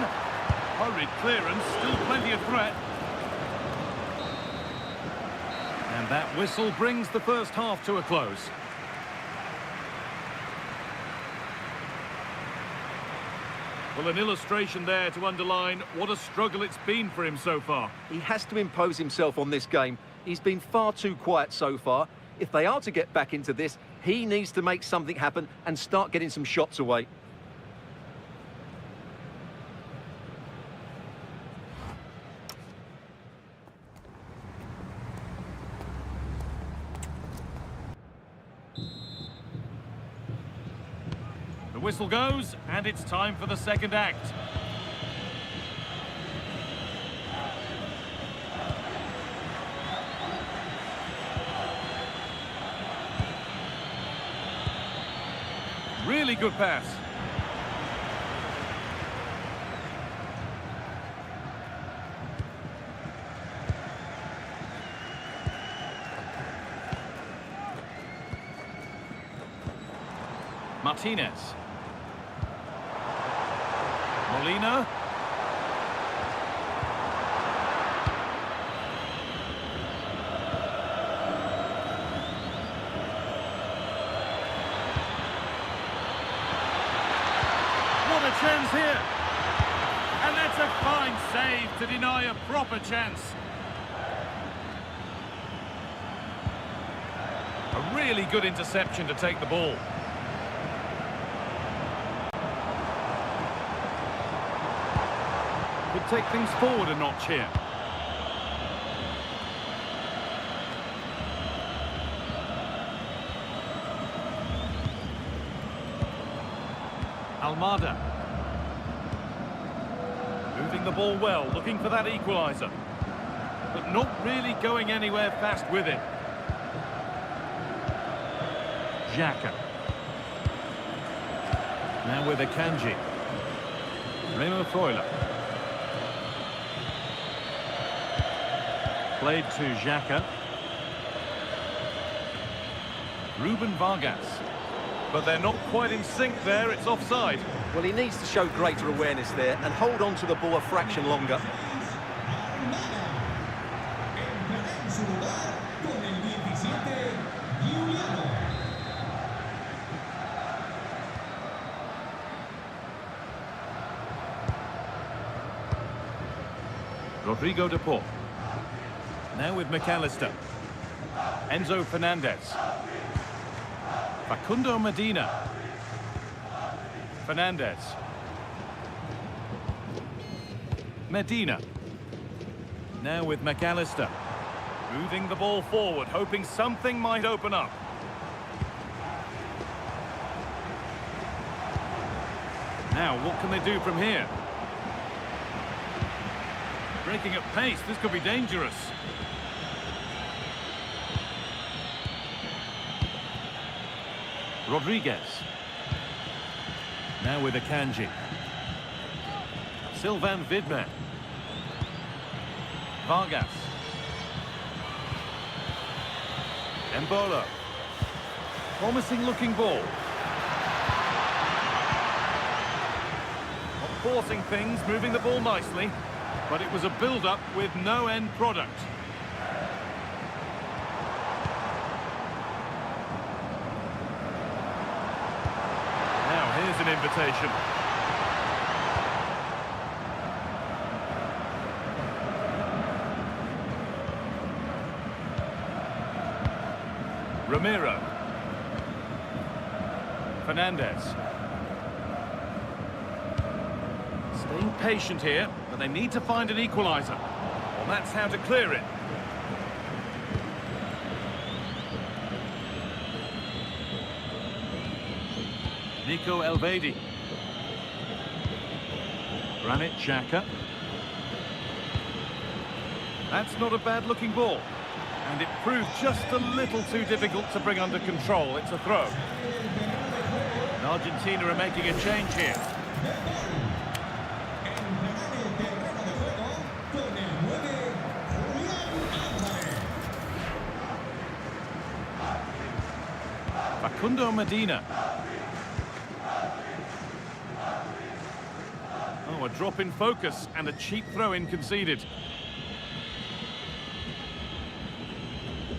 Hurried clearance. Still plenty of threat. And that whistle brings the first half to a close. Well, an illustration there to underline what a struggle it's been for him so far. He has to impose himself on this game. He's been far too quiet so far. If they are to get back into this, he needs to make something happen and start getting some shots away. The whistle goes, and it's time for the second act. Really good pass. Martinez. Molina. What a chance here. And that's a fine save to deny a proper chance. A really good interception to take the ball. Could take things forward a notch here. Almada. Moving the ball well, looking for that equaliser. But not really going anywhere fast with it. Xhaka. Now with Akanji. Remo Freuler. Played to Xhaka. Ruben Vargas. But they're not quite in sync there, it's offside. Well, he needs to show greater awareness there and hold on to the ball a fraction longer. Rodrigo De Paul. Now with McAllister. Enzo Fernandez. Facundo Medina. Fernandez. Medina. Now with McAllister. Moving the ball forward, hoping something might open up. Now, what can they do from here? Breaking at pace, this could be dangerous. Rodriguez. Now with Akanji. Sylvain Vidman. Vargas. Embolo. Promising looking ball. Not forcing things, moving the ball nicely, but it was a build-up with no end product. Now here's an invitation. Ramiro. Fernandez. Staying patient here, but they need to find an equaliser. Well, that's how to clear it. Nico Elvedi. Granit Xhaka. That's not a bad-looking ball. And it proved just a little too difficult to bring under control. It's a throw. And Argentina are making a change here. Facundo Medina. Oh, a drop in focus and a cheap throw-in conceded.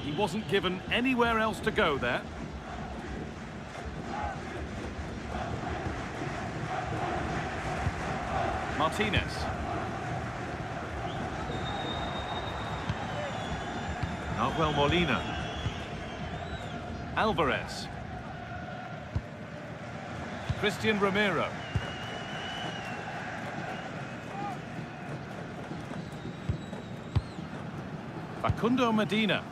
He wasn't given anywhere else to go there. Martinez. Nahuel Molina. Alvarez. Christian Romero. Facundo Medina.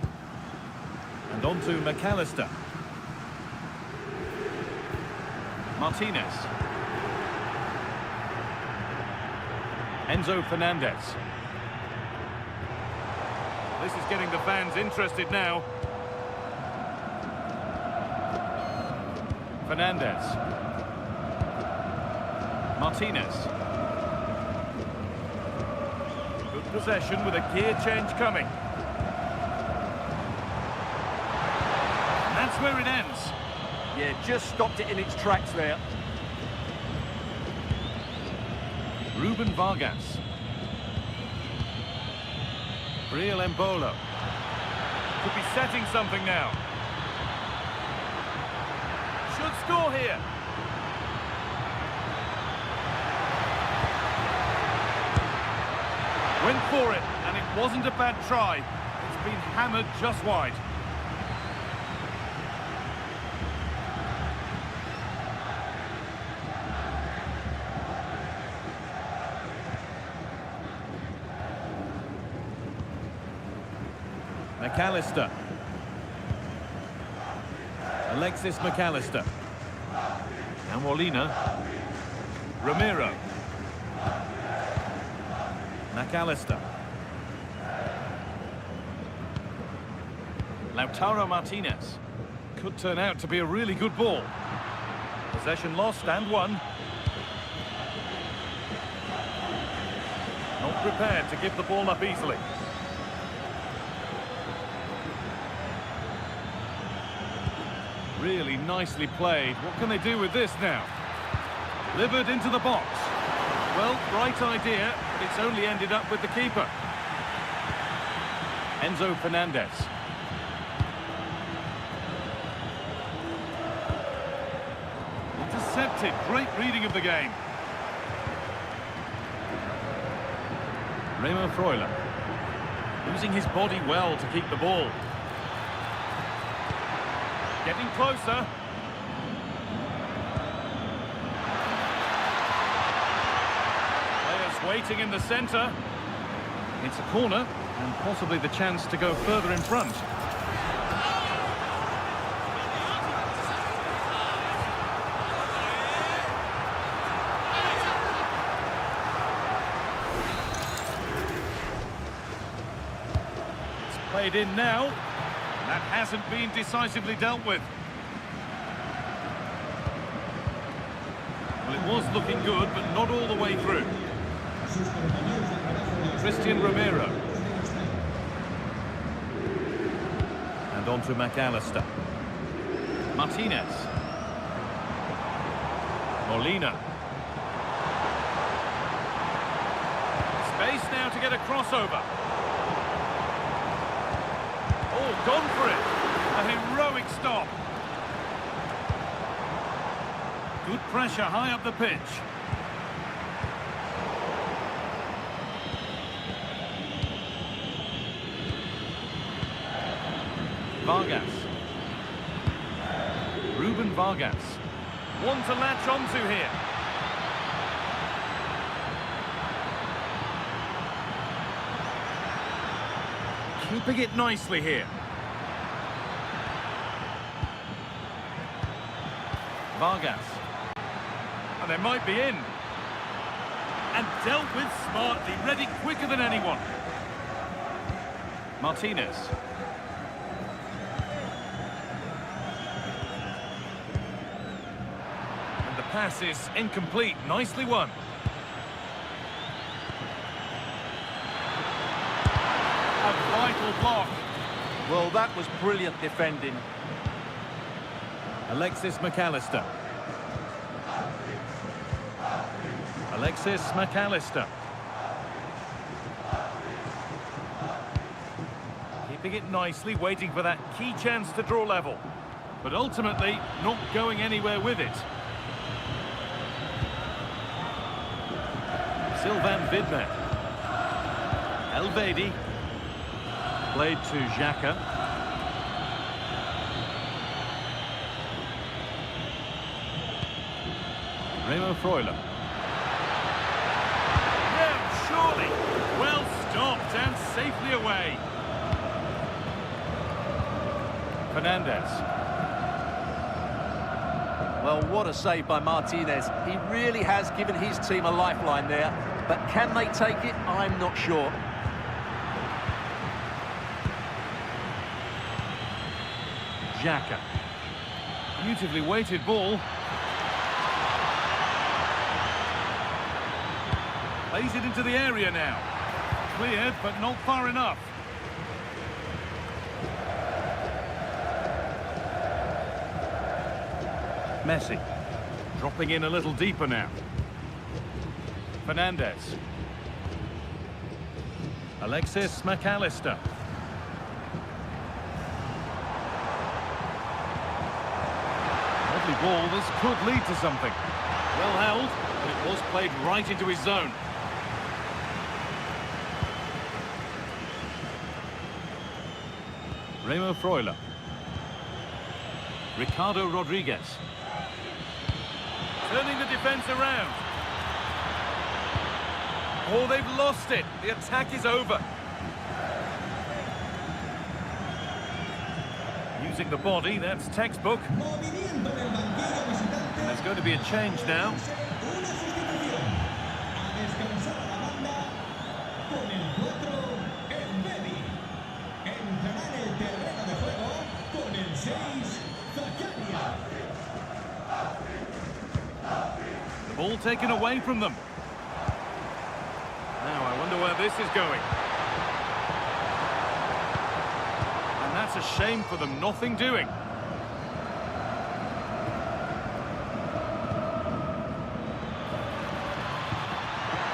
And on to McAllister. Martinez. Enzo Fernandez. This is getting the fans interested now. Fernandez. Martinez. Good possession with a gear change coming. That's where it ends. Yeah, just stopped it in its tracks there. Ruben Vargas. Real Embolo. Could be setting something now. Should score here. Went for it, and it wasn't a bad try. It's been hammered just wide. McAllister. Alexis McAllister. And Molina. Ramiro. McAllister. Lautaro Martinez. Could turn out to be a really good ball. Possession lost and won. Not prepared to give the ball up easily. Really nicely played. What can they do with this now? Delivered into the box. Well, right idea, but it's only ended up with the keeper. Enzo Fernandez. Intercepted. Great reading of the game. Remo Freuler. Using his body well to keep the ball. Getting closer. waiting in the centre. It's a corner, and possibly the chance to go further in front. It's played in now. That hasn't been decisively dealt with. Well, it was looking good, but not all the way through. Christian Romero. And on to McAllister. Martinez. Molina. Space now to get a crossover. Oh, gone for it. A heroic stop. Good pressure high up the pitch. Vargas. Ruben Vargas. One to latch onto here. Keeping it nicely here. Vargas. And they might be in. And dealt with smartly, ready quicker than anyone. Martinez. And the pass is incomplete. Nicely won. A vital block. Well, that was brilliant defending. Alexis McAllister. Alexis McAllister. Keeping it nicely, waiting for that key chance to draw level. But ultimately, not going anywhere with it. Sylvain Vidmer. Elvedi. Played to Xhaka. Remo Freuler. Yeah, surely. Well stopped and safely away. Fernandez. Well, what a save by Martinez. He really has given his team a lifeline there. But can they take it? I'm not sure. Xhaka. Beautifully weighted ball. Plays it into the area now. Cleared, but not far enough. Messi. Dropping in a little deeper now. Fernandez. Alexis McAllister. Lovely ball. This could lead to something. Well held, but it was played right into his zone. Remo Freuler. Ricardo Rodriguez. Turning the defence around. Oh, they've lost it. The attack is over. Using the body, that's textbook. And there's going to be a change now. The ball taken away from them. Now I wonder where this is going. And that's a shame for them, nothing doing.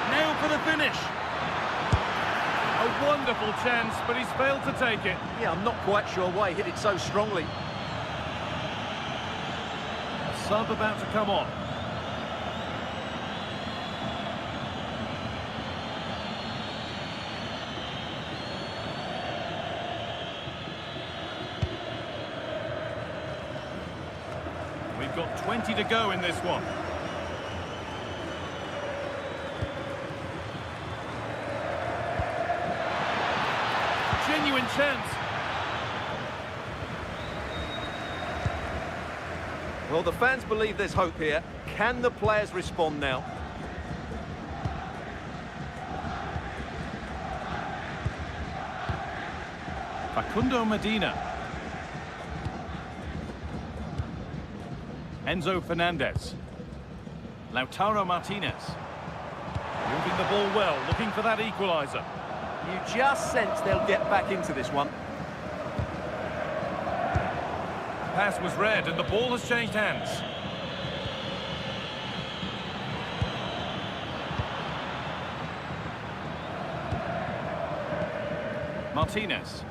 Now for the finish. A wonderful chance, but he's failed to take it. Yeah, I'm not quite sure why he hit it so strongly. A sub about to come on. We've got 20 to go in this one. genuine chance. Well, the fans believe there's hope here. Can the players respond now? Facundo Medina. Enzo Fernandez. Lautaro Martinez. Moving the ball well, looking for that equaliser. You just sense they'll get back into this one. Pass was read and the ball has changed hands. Martinez.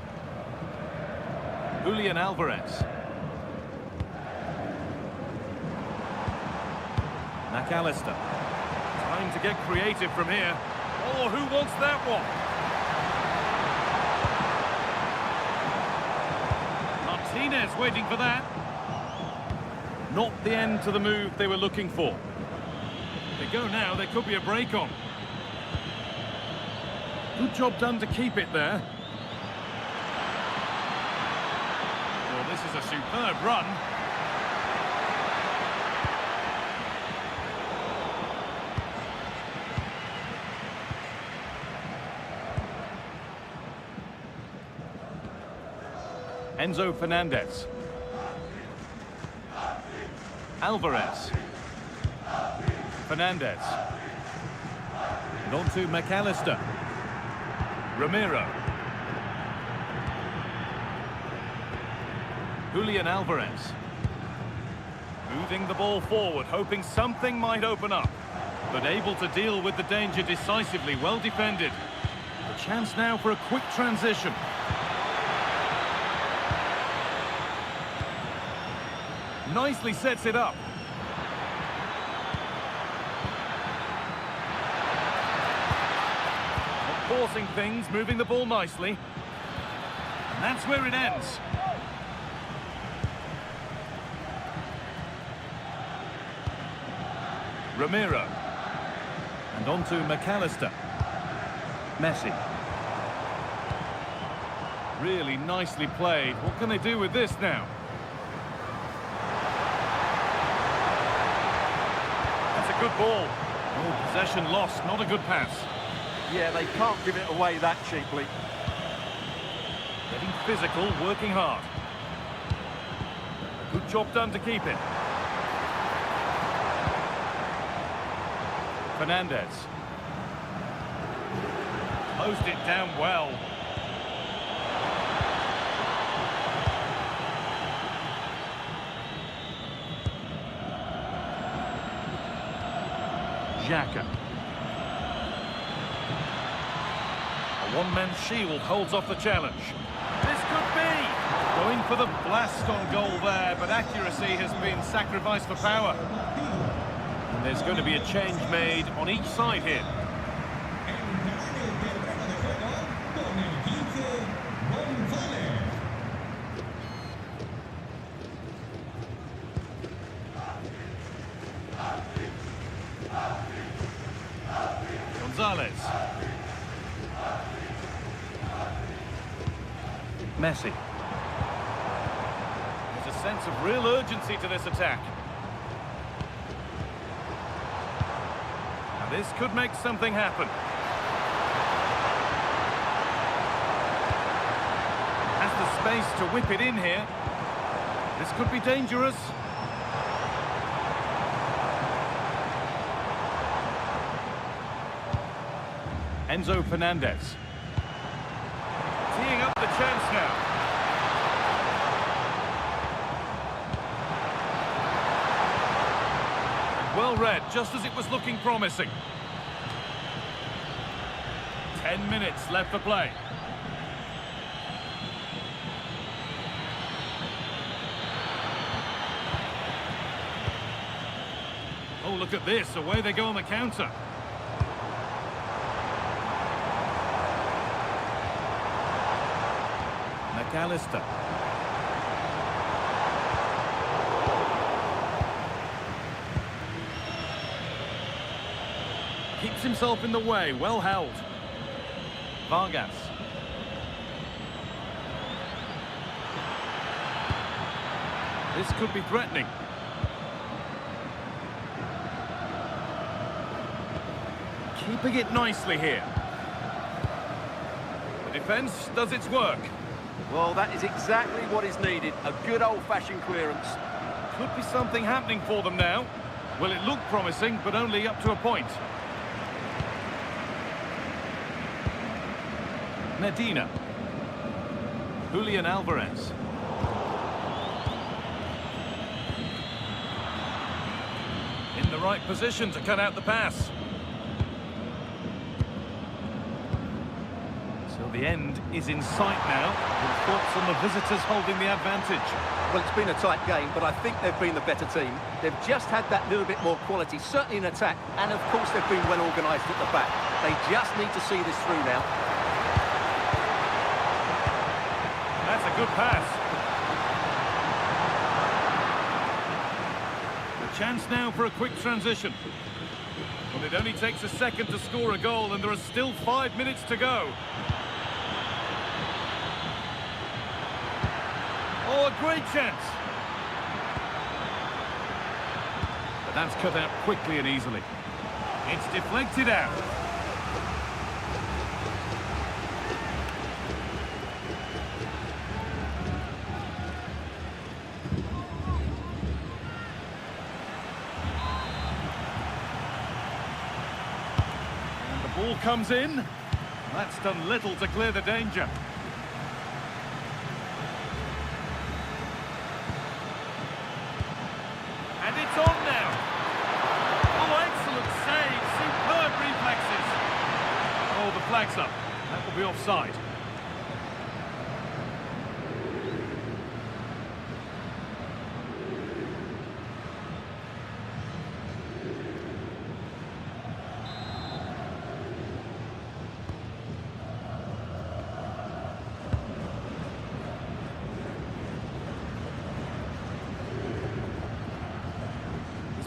Julian Alvarez. McAllister. Time to get creative from here. Oh, who wants that one? Martinez waiting for that. Not the end to the move they were looking for. They go now, there could be a break on. Good job done to keep it there. Well, this is a superb run. Enzo Fernandez. Alvarez. Fernandez. And on to McAllister. Ramiro. Julian Alvarez. Moving the ball forward, hoping something might open up. But able to deal with the danger decisively, well defended. The chance now for a quick transition. Nicely sets it up. Not forcing things, moving the ball nicely. And that's where it ends. Ramiro. And on to McAllister. Messi. Really nicely played. What can they do with this now? Good ball. Oh, possession lost, not a good pass. Yeah, they can't give it away that cheaply. Getting physical, working hard. Good job done to keep it. Fernandez. Closed it down well. Xhaka. A one-man shield holds off the challenge. This could be! Going for the blast on goal there, but accuracy has been sacrificed for power. And there's going to be a change made on each side here. Gonzalez. Messi. There's a sense of real urgency to this attack. And this could make something happen. Has the space to whip it in here. This could be dangerous. Enzo Fernandez. Teeing up the chance now. Well read, just as it was looking promising. 10 minutes left to play. Oh, look at this, away they go on the counter. McAllister. Keeps himself in the way, well held. Vargas. This could be threatening. Keeping it nicely here. The defence does its work. Well, that is exactly what is needed. A good old-fashioned clearance. Could be something happening for them now. Well, it looked promising, but only up to a point. Medina. Julian Alvarez. In the right position to cut out the pass. So the end is in sight now. Your thoughts on the visitors holding the advantage? Well, it's been a tight game, but I think they've been the better team. They've just had that little bit more quality, certainly in attack, and of course they've been well organised at the back. They just need to see this through now. That's a good pass. A chance now for a quick transition. Well, it only takes a second to score a goal, and there are still 5 minutes to go. Oh, a great chance. But that's cut out quickly and easily. It's deflected out. And the ball comes in. That's done little to clear the danger. And it's on now. Oh, excellent save. Superb reflexes. Oh, the flag's up. That will be offside.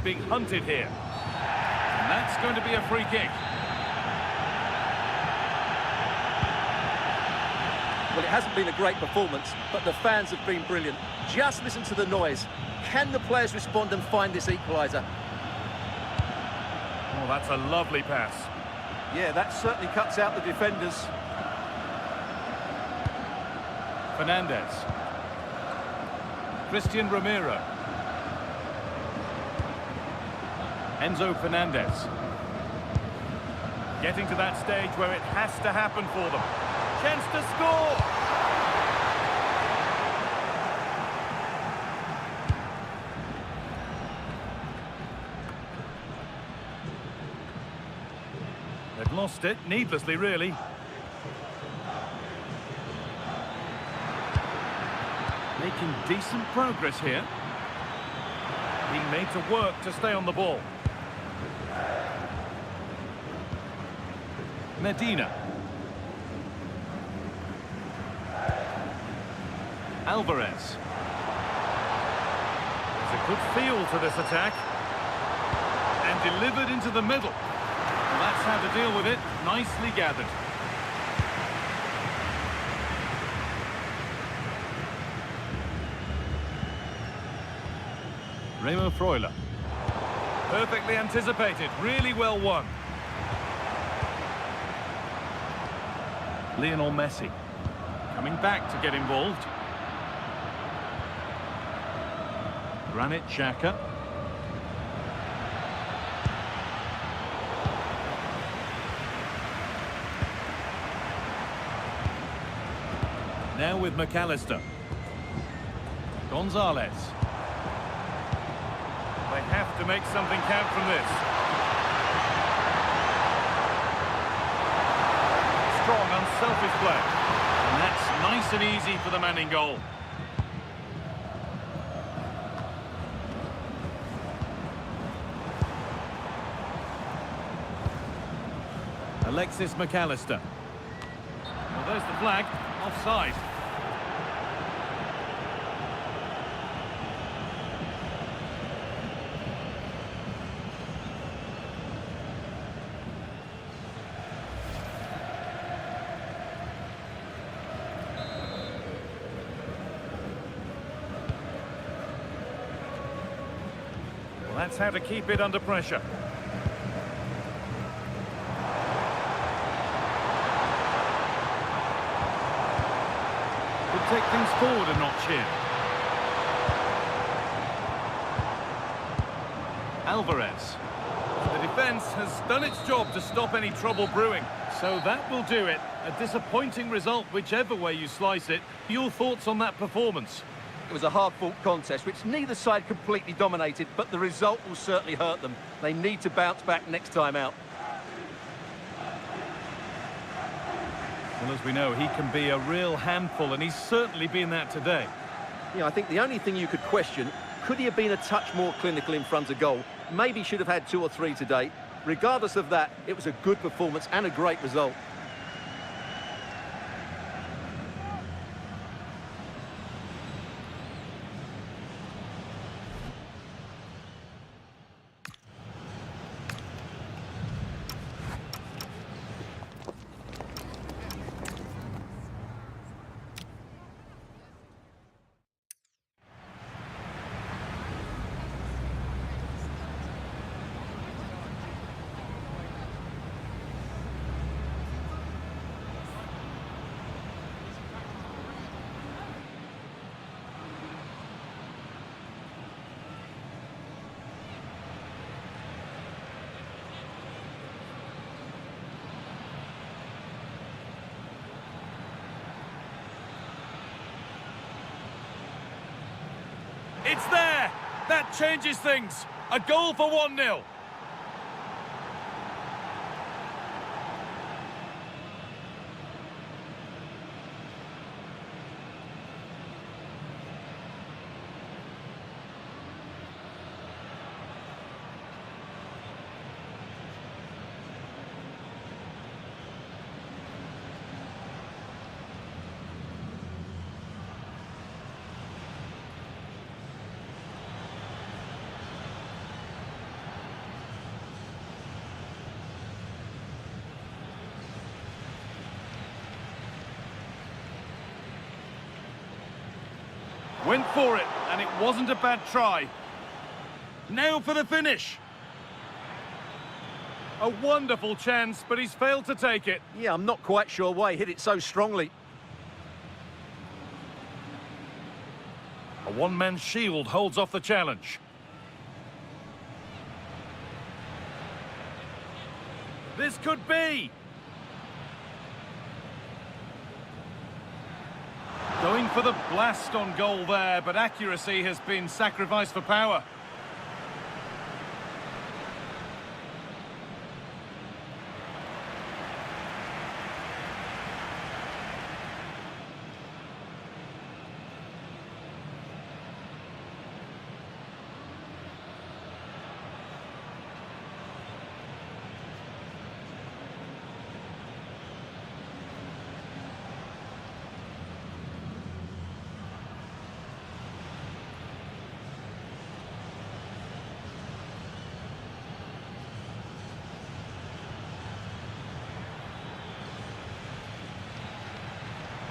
Being hunted here, and that's going to be a free kick. Well, it hasn't been a great performance, but the fans have been brilliant. Just listen to the noise. Can the players respond and find this equaliser? Oh, that's a lovely pass. Yeah, that certainly cuts out the defenders. Fernandez. Christian Romero. Enzo Fernandez. Getting to that stage where it has to happen for them. Chance to score! They've lost it, needlessly really. Making decent progress here. Being made to work to stay on the ball. Medina. Alvarez. There's a good feel to this attack. And delivered into the middle. Well, that's how to deal with it. Nicely gathered. Remo Freuler. Perfectly anticipated. Really well won. Lionel Messi coming back to get involved. Granit Xhaka. Now with McAllister. Gonzalez. They have to make something count from this. Strong, unselfish play. And that's nice and easy for the man in goal. Alexis McAllister. Well, there's the flag. Offside. That's how to keep it under pressure. Could take things forward a notch here. Alvarez. The defence has done its job to stop any trouble brewing. So that will do it. A disappointing result, whichever way you slice it. Your thoughts on that performance? It was a hard-fought contest, which neither side completely dominated, but the result will certainly hurt them. They need to bounce back next time out. Well, as we know, he can be a real handful, and he's certainly been that today. Yeah, I think the only thing you could question, could he have been a touch more clinical in front of goal? Maybe should have had 2 or 3 today. Regardless of that, it was a good performance and a great result. It's there! That changes things. A goal for 1-0. Went for it, and it wasn't a bad try. Now for the finish. A wonderful chance, but he's failed to take it. Yeah, I'm not quite sure why he hit it so strongly. A one-man shield holds off the challenge. This could be. Going for the blast on goal there, but accuracy has been sacrificed for power.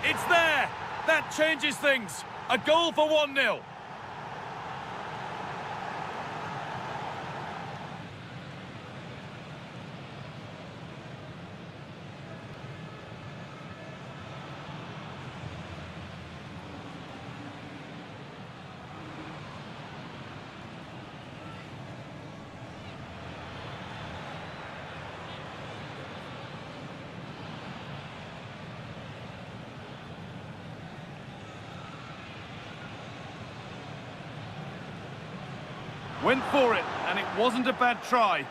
It's there! That changes things. A goal for 1-0. Went for it, and it wasn't a bad try.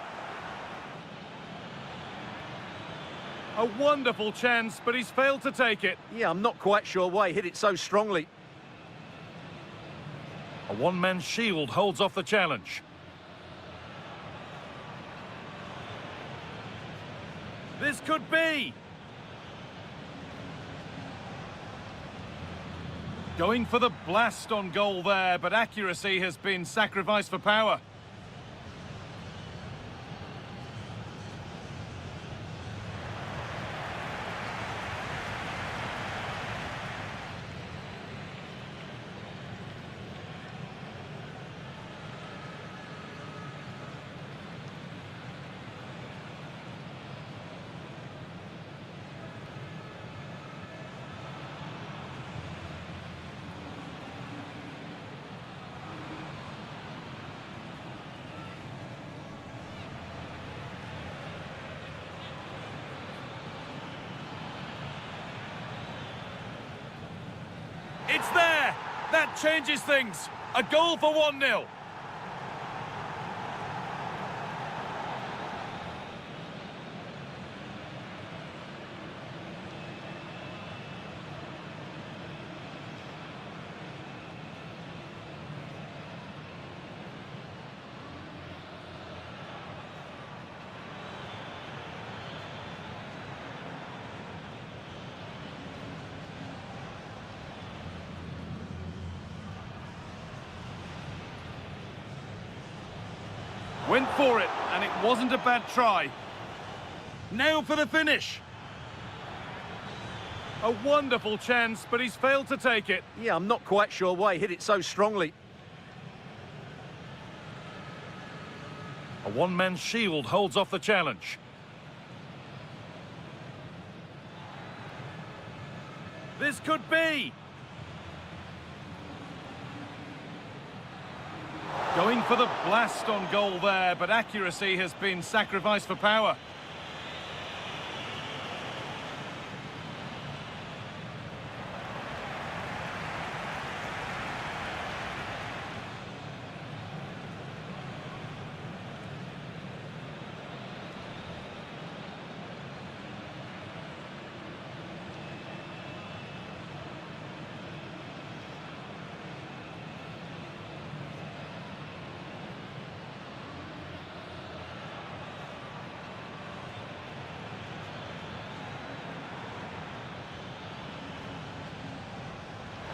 A wonderful chance, but he's failed to take it. Yeah, I'm not quite sure why he hit it so strongly. A one-man shield holds off the challenge. This could be. Going for the blast on goal there, but accuracy has been sacrificed for power. It's there! That changes things. A goal for 1-0. Went for it, and it wasn't a bad try. Now for the finish. A wonderful chance, but he's failed to take it. Yeah, I'm not quite sure why he hit it so strongly. A one-man shield holds off the challenge. This could be. Going for the blast on goal there, but accuracy has been sacrificed for power.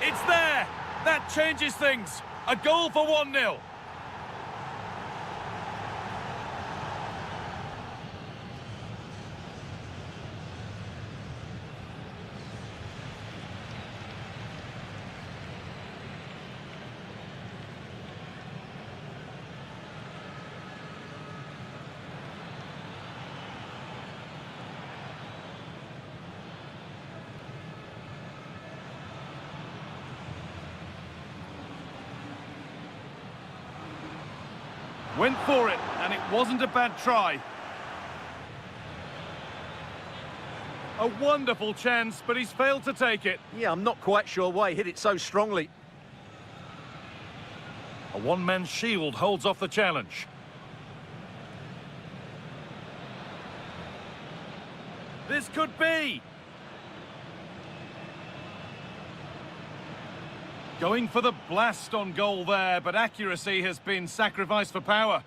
It's there! That changes things. A goal for 1-0. Went for it, and it wasn't a bad try. A wonderful chance, but he's failed to take it. Yeah, I'm not quite sure why he hit it so strongly. A one-man shield holds off the challenge. This could be. Going for the blast on goal there, but accuracy has been sacrificed for power.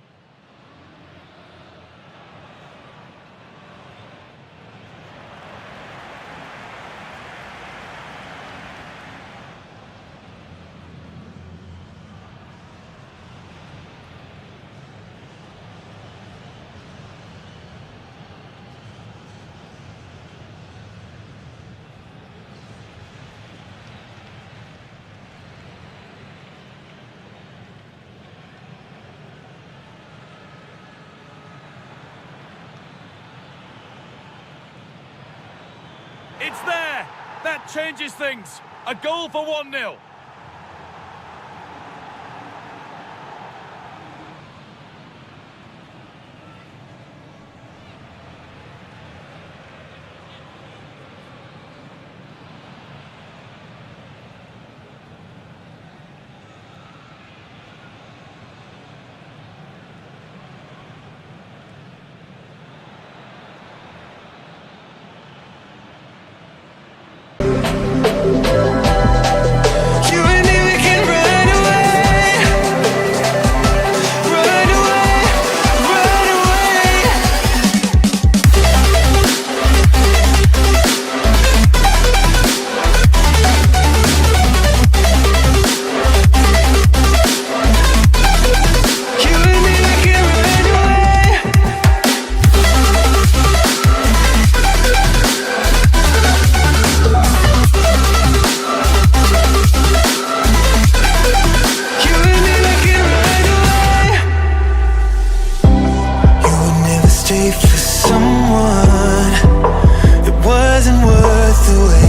It's there! That changes things. A goal for 1-0. For someone that wasn't worth the wait.